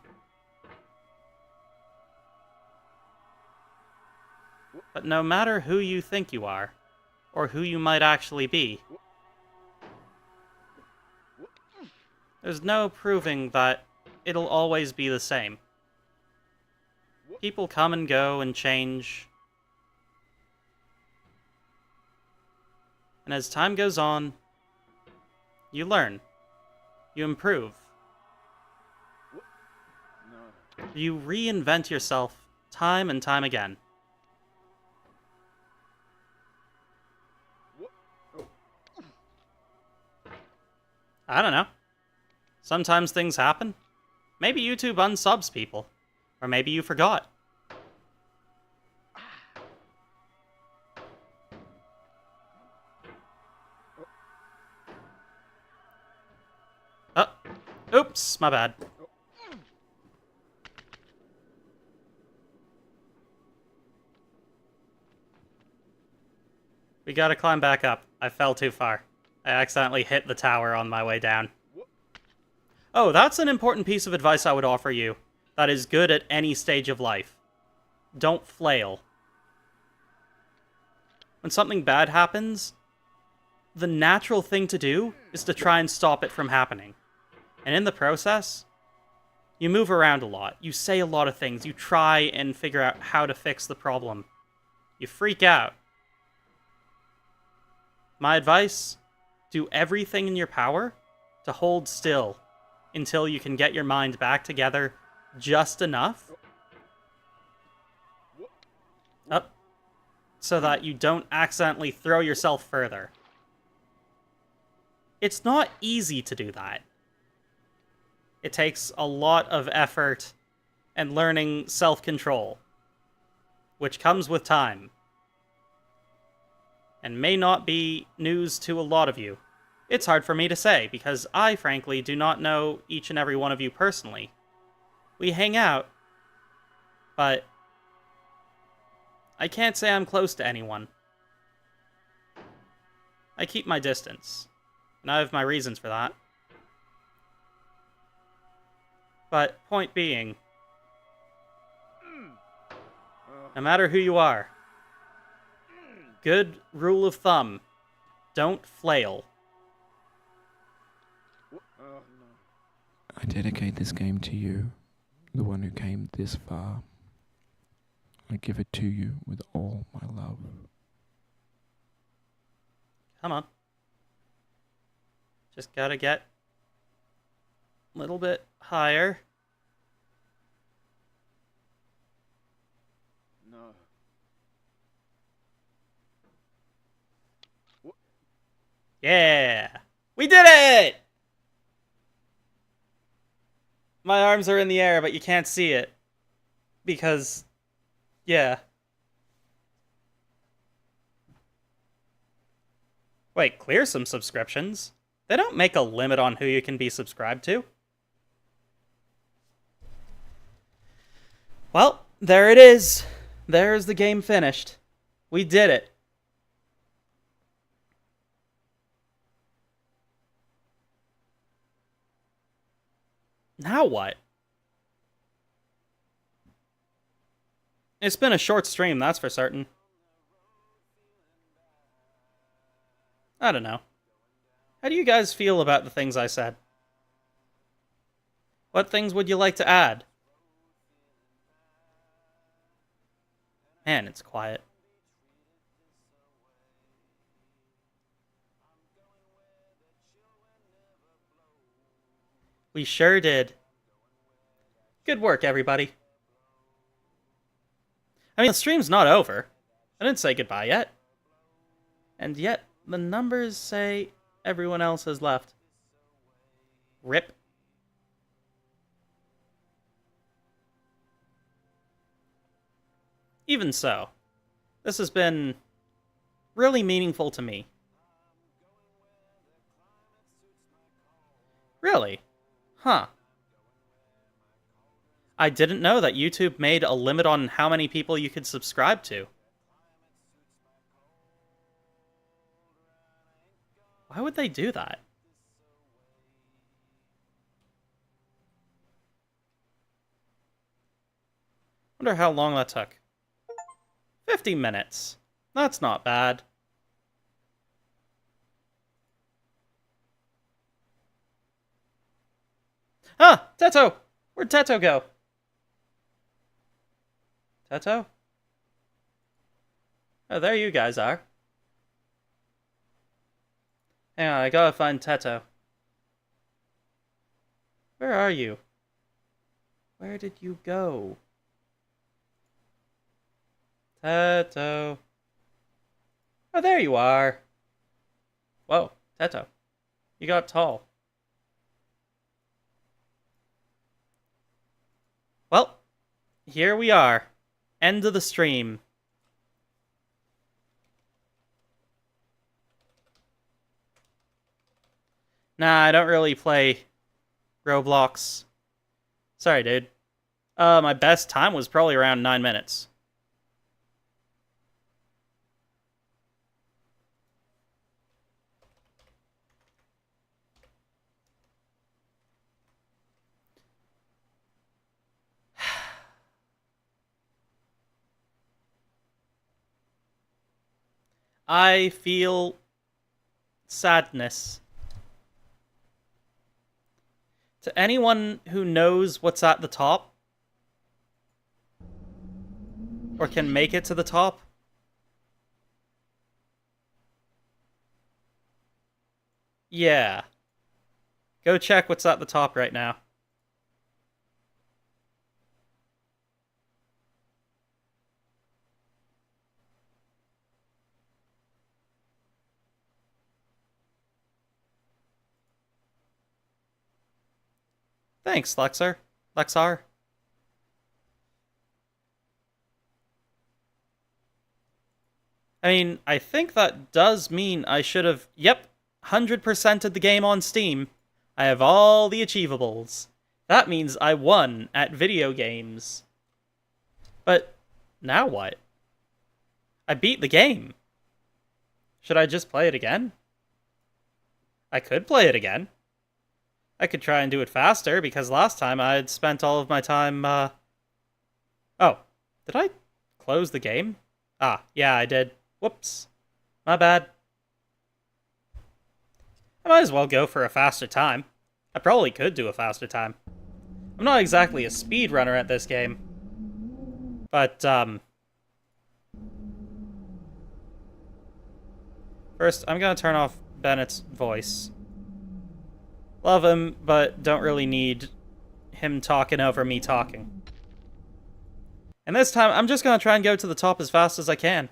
But no matter who you think you are, or who you might actually be, there's no proving that it'll always be the same. People come and go and change. And as time goes on, you learn. You improve. You reinvent yourself time and time again. I don't know. Sometimes things happen. Maybe YouTube unsubs people. Or maybe you forgot. Oh. Oops, my bad. We gotta climb back up. I fell too far. I accidentally hit the tower on my way down. Oh, that's an important piece of advice I would offer you. That is good at any stage of life. Don't flail. When something bad happens, the natural thing to do is to try and stop it from happening. And in the process, you move around a lot. You say a lot of things. You try and figure out how to fix the problem. You freak out. My advice, do everything in your power to hold still until you can get your mind back together just enough so that you don't accidentally throw yourself further. It's not easy to do that. It takes a lot of effort and learning self-control, which comes with time, and may not be news to a lot of you. It's hard for me to say, because I, frankly, do not know each and every one of you personally. We hang out, but I can't say I'm close to anyone. I keep my distance, and I have my reasons for that. But, point being, no matter who you are, good rule of thumb, Don't flail. I dedicate this game to you, the one who came this far. I give it to you with all my love. Come on. Just gotta get a little bit higher. No. Yeah! We did it! My arms are in the air, but you can't see it. Because, yeah. Wait, clear some subscriptions? They don't make a limit on who you can be subscribed to. Well, there it is. There's the game finished. We did it. Now what? It's been a short stream, that's for certain. I don't know. How do you guys feel about the things I said? What things would you like to add? Man, it's quiet. We sure did. Good work, everybody. I mean, the stream's not over. I didn't say goodbye yet. And yet, the numbers say everyone else has left. RIP. Even so, this has been really meaningful to me. Really? Huh. I didn't know that YouTube made a limit on how many people you could subscribe to. Why would they do that? Wonder how long that took. 50 minutes. That's not bad. Ah! Teto! Where'd Teto go? Teto? Oh, there you guys are. Hang on, I gotta find Teto. Where are you? Where did you go? Teto. Oh, there you are. Whoa, Teto. You got tall. Well, here we are. End of the stream. Nah, I don't really play Roblox. Sorry, dude. My best time was probably around 9 minutes. I feel sadness. To anyone who knows what's at the top, or can make it to the top, yeah, go check what's at the top right now. Thanks, Lexar. Lexar. I mean, I think that does mean I should have, yep, 100%ed the game on Steam. I have all the achievables. That means I won at video games. But now what? I beat the game. Should I just play it again? I could play it again. I could try and do it faster, because last time I had spent all of my time, Oh, did I close the game? Ah, yeah, I did. Whoops. My bad. I might as well go for a faster time. I probably could do a faster time. I'm not exactly a speedrunner at this game. But, first, I'm gonna turn off Bennett's voice. Love him, but don't really need him talking over me talking. And this time, I'm just gonna try and go to the top as fast as I can.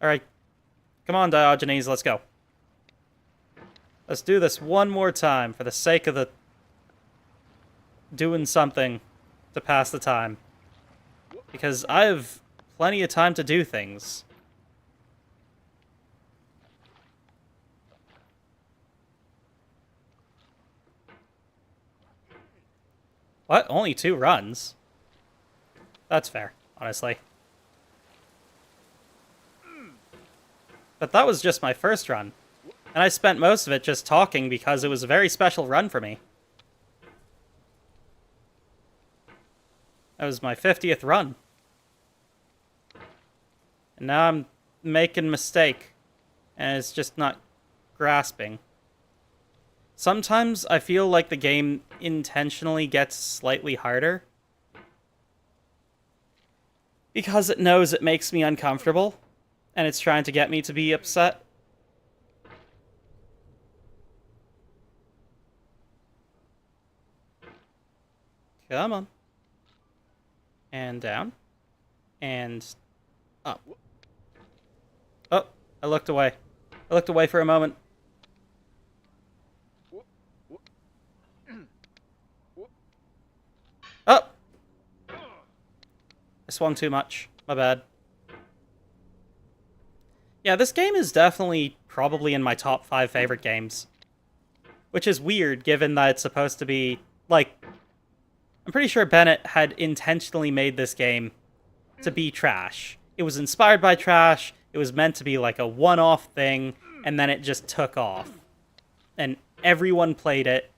Alright. Come on, Diogenes, let's go. Let's do this one more time for the sake of the... doing something to pass the time. Because I have plenty of time to do things. What? Only 2 runs? That's fair, honestly. But that was just my first run. And I spent most of it just talking because it was a very special run for me. That was my 50th run. And now I'm making a mistake. And it's just not grasping. Sometimes I feel like the game intentionally gets slightly harder. Because it knows it makes me uncomfortable. And it's trying to get me to be upset. Come on. And down. And up. Oh, I looked away. I looked away for a moment. Up! I swung too much. My bad. Yeah, this game is definitely probably in my top 5 favorite games. Which is weird, given that it's supposed to be, like... I'm pretty sure Bennet had intentionally made this game to be trash. It was inspired by trash, it was meant to be like a one-off thing, and then it just took off. And everyone played it,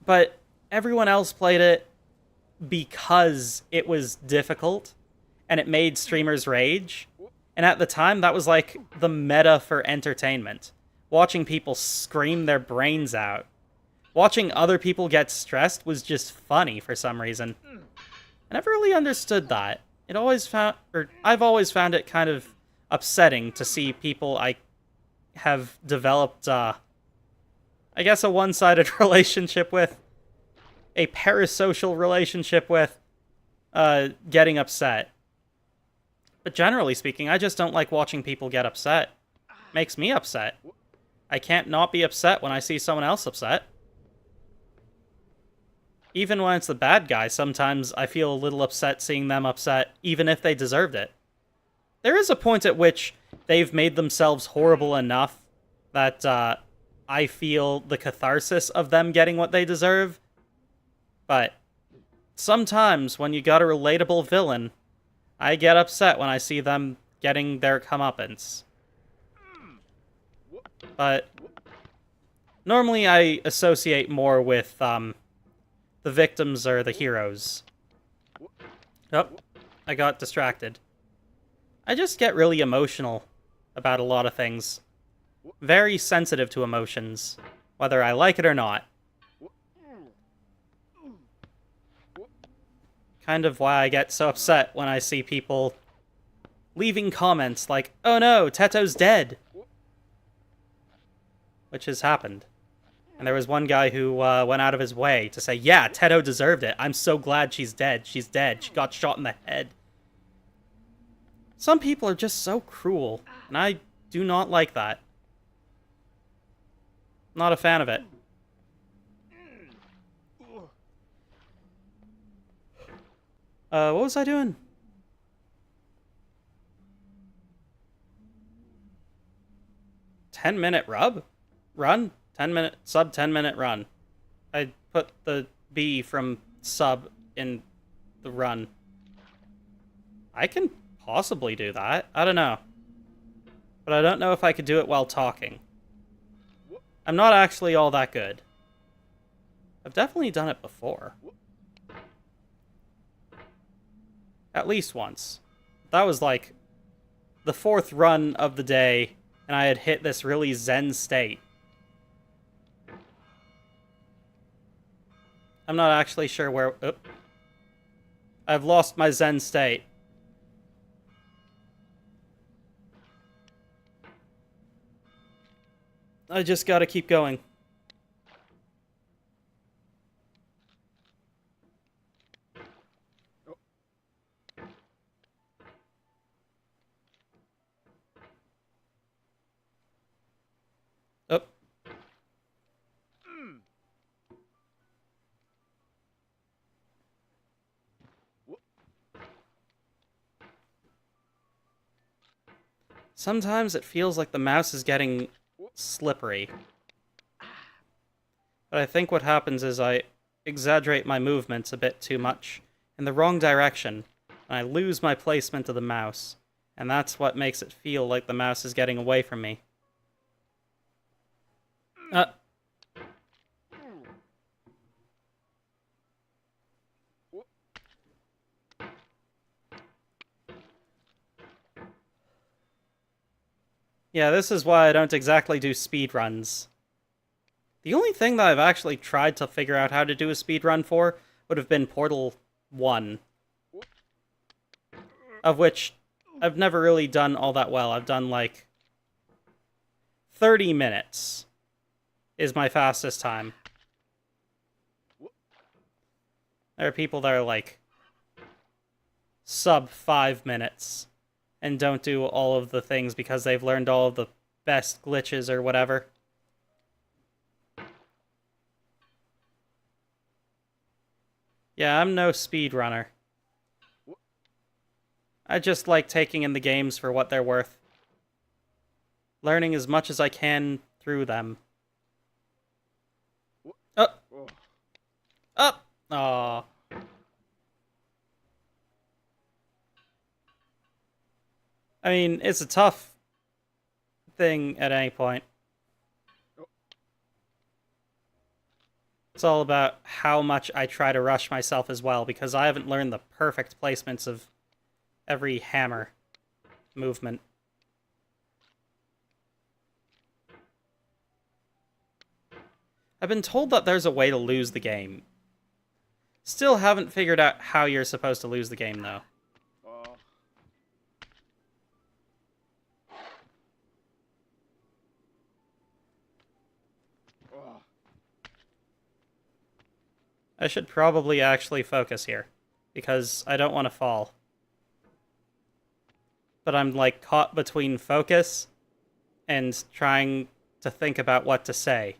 but everyone else played it because it was difficult, and it made streamers rage. And at the time, that was like the meta for entertainment. Watching people scream their brains out. Watching other people get stressed was just funny for some reason. I never really understood that. I've always found it kind of upsetting to see people I have developed, I guess a one-sided relationship with, a parasocial relationship with, getting upset. But generally speaking, I just don't like watching people get upset. Makes me upset. I can't not be upset when I see someone else upset. Even when it's the bad guy, sometimes I feel a little upset seeing them upset, even if they deserved it. There is a point at which they've made themselves horrible enough that I feel the catharsis of them getting what they deserve. But sometimes when you got a relatable villain, I get upset when I see them getting their comeuppance. But normally I associate more with the victims or the heroes. Oh, I got distracted. I just get really emotional about a lot of things. Very sensitive to emotions, whether I like it or not. Kind of why I get so upset when I see people leaving comments like, "Oh no, Teto's dead!" Which has happened. And there was one guy who went out of his way to say, "Yeah, Teto deserved it. I'm so glad she's dead. She's dead. She got shot in the head." Some people are just so cruel, and I do not like that. Not a fan of it. What was I doing? "10-minute run? 10-minute, sub 10-minute run. I put the B from sub in the run. I can possibly do that. I don't know. But I don't know if I could do it while talking. I'm not actually all that good. I've definitely done it before. At least once. That was like the 4th run of the day, and I had hit this really zen state. I'm not actually sure where... Oop. I've lost my Zen state. I just gotta keep going. Oh. Sometimes it feels like the mouse is getting slippery. But I think what happens is I exaggerate my movements a bit too much in the wrong direction, and I lose my placement of the mouse, and that's what makes it feel like the mouse is getting away from me. Yeah, this is why I don't exactly do speedruns. The only thing that I've actually tried to figure out how to do a speedrun for would have been Portal 1. Of which I've never really done all that well. I've done like 30 minutes is my fastest time. There are people that are like sub 5 minutes and don't do all of the things because they've learned all of the best glitches or whatever. Yeah, I'm no speedrunner. I just like taking in the games for what they're worth. Learning as much as I can through them. Oh! Up! Aww. I mean, it's a tough thing at any point. It's all about how much I try to rush myself as well, because I haven't learned the perfect placements of every hammer movement. I've been told that there's a way to lose the game. Still haven't figured out how you're supposed to lose the game, though. I should probably actually focus here, because I don't want to fall. But I'm, like, caught between focus and trying to think about what to say.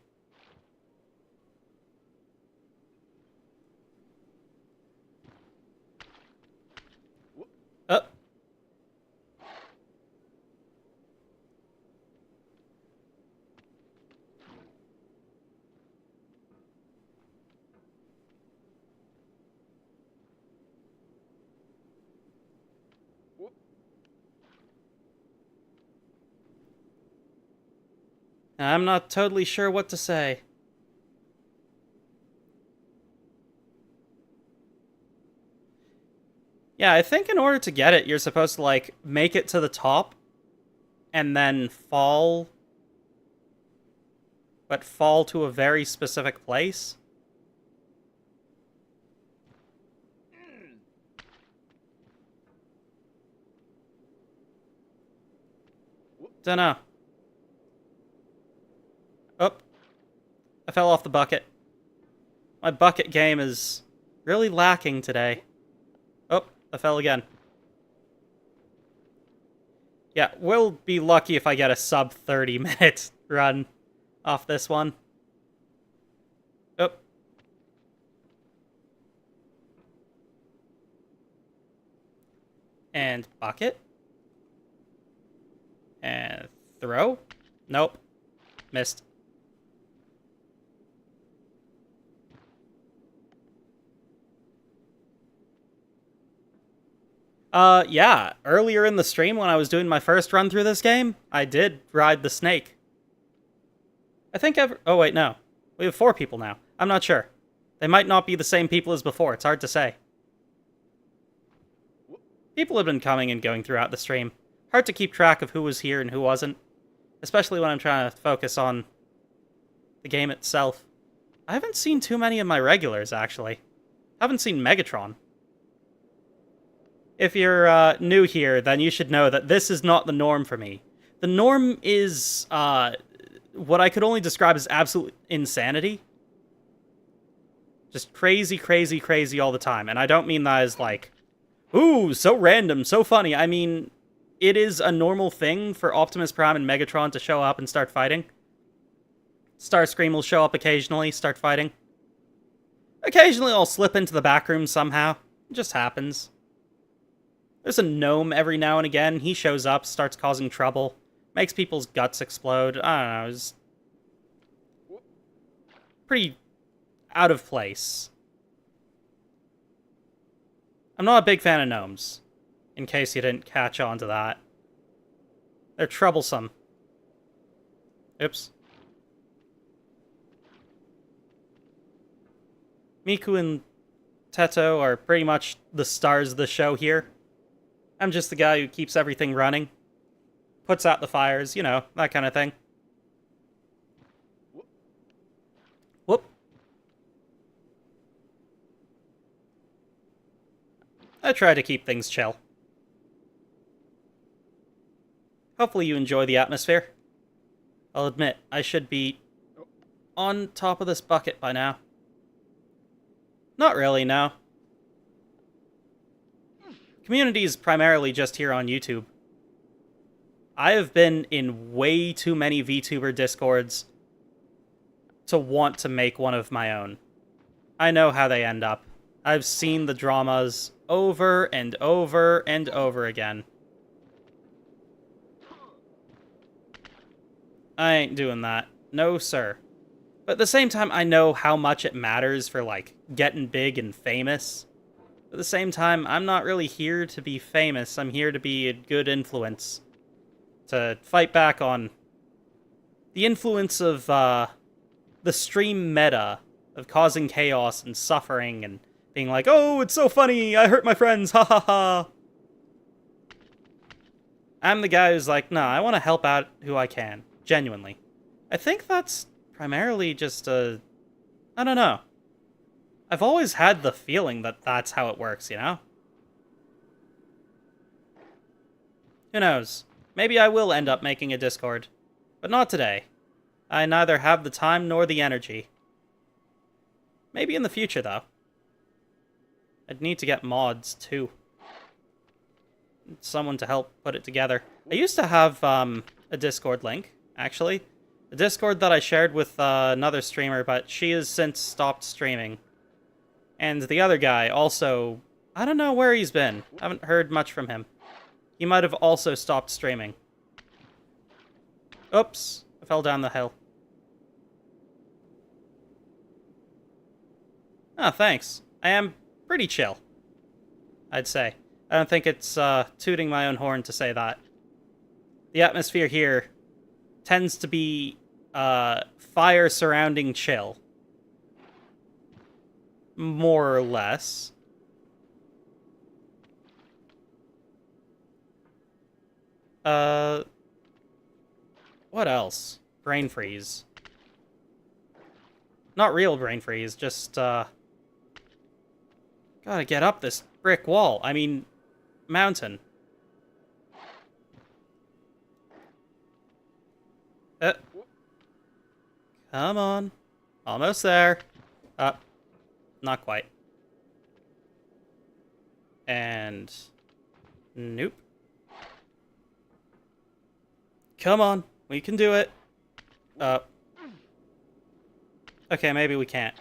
Oh. I'm not totally sure what to say. Yeah, I think in order to get it, you're supposed to, like, make it to the top and then fall. But fall to a very specific place. Dunno. Oh. I fell off the bucket. My bucket game is really lacking today. Oh, I fell again. Yeah, we'll be lucky if I get a sub 30-minute run off this one. Oh. And bucket. And throw. Nope. Missed. Yeah. Earlier in the stream when I was doing my first run through this game, I did ride the snake. I think oh wait, no. We have 4 people now. I'm not sure. They might not be the same people as before. It's hard to say. People have been coming and going throughout the stream. Hard to keep track of who was here and who wasn't. Especially when I'm trying to focus on the game itself. I haven't seen too many of my regulars, actually. I haven't seen Megatron. If you're new here, then you should know that this is not the norm for me. The norm is what I could only describe as absolute insanity. Just crazy, crazy, crazy all the time. And I don't mean that as like, ooh, so random, so funny. I mean, it is a normal thing for Optimus Prime and Megatron to show up and start fighting. Starscream will show up occasionally, start fighting. Occasionally I'll slip into the back room somehow. It just happens. There's a gnome every now and again. He shows up, starts causing trouble, makes people's guts explode. I don't know, it's pretty out of place. I'm not a big fan of gnomes, in case you didn't catch on to that. They're troublesome. Oops. Miku and Teto are pretty much the stars of the show here. I'm just the guy who keeps everything running. Puts out the fires, you know, that kind of thing. Whoop. I try to keep things chill. Hopefully you enjoy the atmosphere. I'll admit, I should be on top of this bucket by now. Not really, no. Community is primarily just here on YouTube. I have been in way too many VTuber Discords to want to make one of my own. I know how they end up. I've seen the dramas over and over and over again. I ain't doing that. No, sir. But at the same time, I know how much it matters for, like, getting big and famous. At the same time, I'm not really here to be famous. I'm here to be a good influence. To fight back on the influence of, the stream meta of causing chaos and suffering and being like, oh, it's so funny, I hurt my friends, ha ha ha. I'm the guy who's like, nah, I want to help out who I can. Genuinely. I think that's primarily just I don't know. I've always had the feeling that that's how it works, you know? Who knows? Maybe I will end up making a Discord. But not today. I neither have the time nor the energy. Maybe in the future, though. I'd need to get mods, too. Someone to help put it together. I used to have a Discord link, actually. A Discord that I shared with another streamer, but she has since stopped streaming. And the other guy also, I don't know where he's been. I haven't heard much from him. He might have also stopped streaming. Oops, I fell down the hill. Oh, thanks. I am pretty chill, I'd say. I don't think it's tooting my own horn to say that. The atmosphere here tends to be fire surrounding chill. More or less. What else? Brain freeze. Not real brain freeze, just, gotta get up this brick wall. I mean, mountain. Come on. Almost there. Not quite. And... nope. Come on. We can do it. Okay, maybe we can't.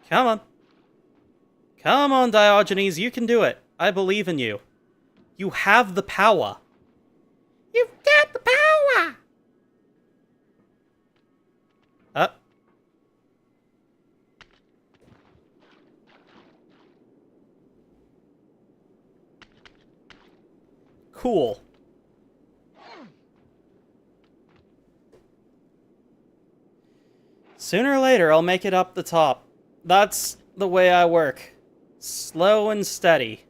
Come on. Come on, Diogenes, you can do it. I believe in you. You have the power. You've got the power! Cool. Sooner or later, I'll make it up the top. That's the way I work. Slow and steady.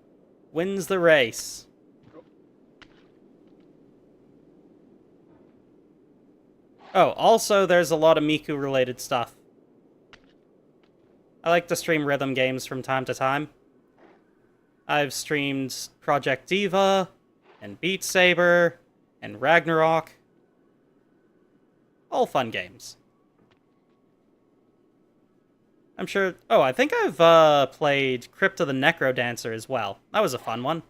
Wins the race. Oh, also, there's a lot of Miku-related stuff. I like to stream rhythm games from time to time. I've streamed Project Diva, and Beat Saber, and Ragnarok. All fun games. I'm sure... Oh, I think I've played Crypto the Necrodancer as well. That was a fun one.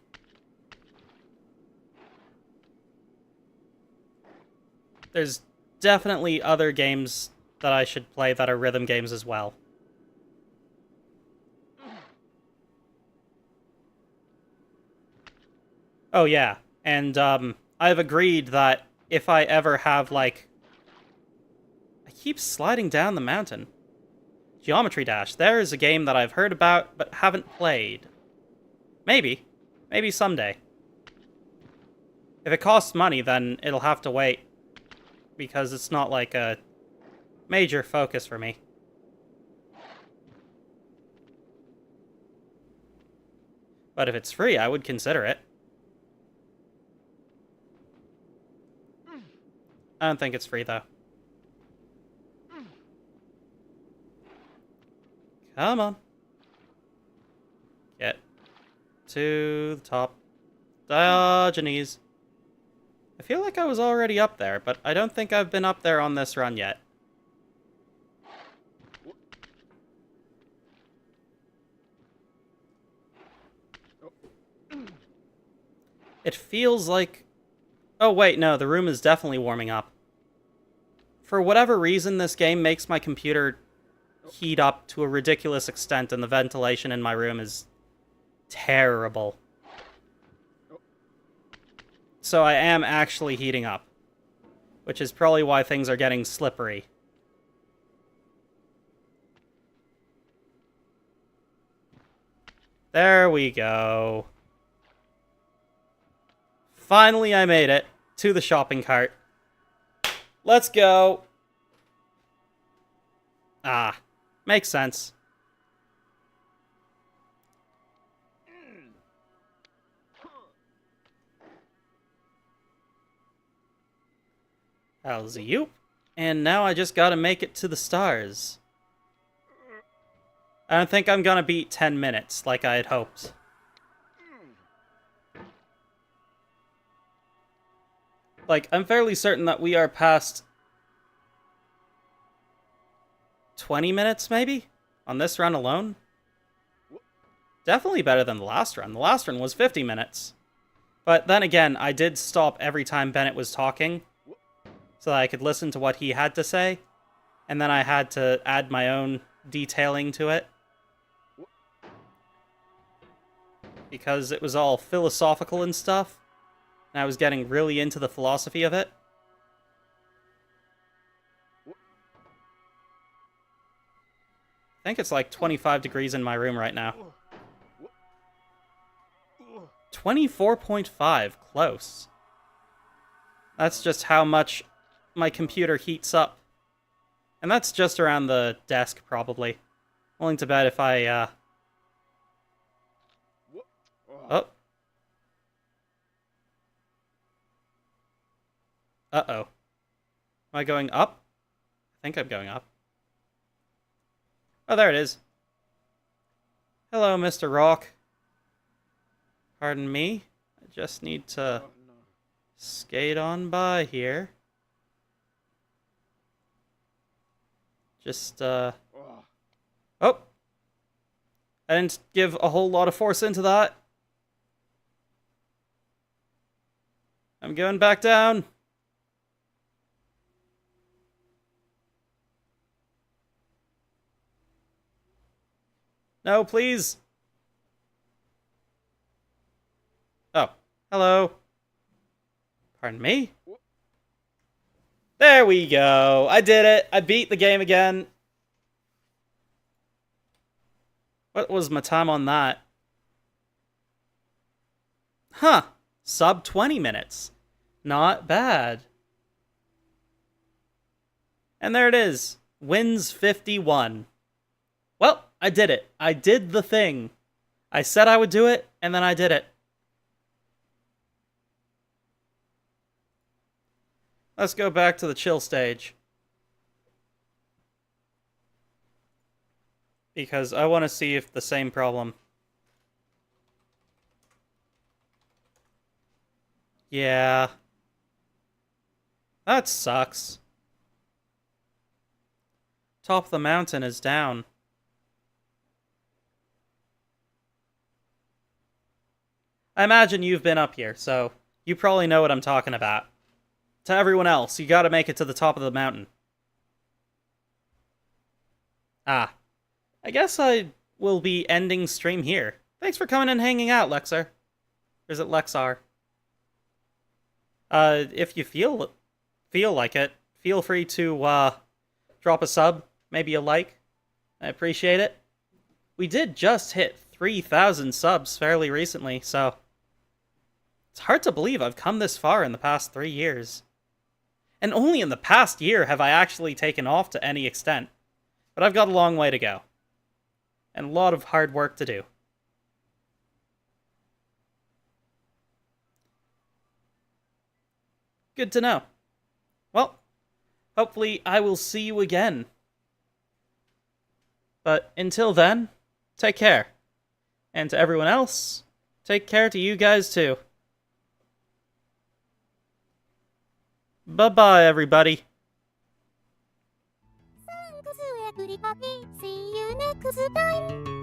There's definitely other games that I should play that are rhythm games as well. Oh yeah, and I've agreed that if I ever have, like... I keep sliding down the mountain. Geometry Dash. There is a game that I've heard about, but haven't played. Maybe. Maybe someday. If it costs money, then it'll have to wait. Because it's not, like, a major focus for me. But if it's free, I would consider it. I don't think it's free, though. Come on. Get to the top. Diogenes. I feel like I was already up there, but I don't think I've been up there on this run yet. It feels like... Oh, wait, no, the room is definitely warming up. For whatever reason, this game makes my computer heat up to a ridiculous extent, and the ventilation in my room is terrible. So I am actually heating up, which is probably why things are getting slippery. There we go. Finally, I made it to the shopping cart. Let's go. Ah, makes sense. How's you? And now I just gotta make it to the stars. I don't think I'm gonna beat 10 minutes like I had hoped. Like, I'm fairly certain that we are past 20 minutes, maybe? On this run alone? Definitely better than the last run. The last run was 50 minutes. But then again, I did stop every time Bennett was talking, so that I could listen to what he had to say, and then I had to add my own detailing to it. Because it was all philosophical and stuff, and I was getting really into the philosophy of it. I think it's like 25 degrees in my room right now. 24.5, close. That's just how much my computer heats up. And that's just around the desk, probably. Willing to bet if I, Oh. Uh-oh. Am I going up? I think I'm going up. Oh, there it is. Hello, Mr. Rock. Pardon me. I just need to skate on by here. Just, Oh! I didn't give a whole lot of force into that. I'm going back down. No, please. Oh, hello. Pardon me? There we go. I did it. I beat the game again. What was my time on that? Huh. Sub 20 minutes. Not bad. And there it is. Wins 51. Well, I did it. I did the thing. I said I would do it, and then I did it. Let's go back to the chill stage. Because I want to see if the same problem... Yeah. That sucks. Top of the mountain is down. I imagine you've been up here, so you probably know what I'm talking about. To everyone else, you gotta make it to the top of the mountain. Ah. I guess I will be ending stream here. Thanks for coming and hanging out, Lexar. Or is it Lexar? If you feel like it, feel free to, drop a sub, maybe a like. I appreciate it. We did just hit 3,000 subs fairly recently, so... It's hard to believe I've come this far in the past 3 years. And only in the past year have I actually taken off to any extent. But I've got a long way to go. And a lot of hard work to do. Good to know. Well, hopefully I will see you again. But until then, take care. And to everyone else, take care to you guys too. Bye-bye, everybody. Thanks everybody. See you next time.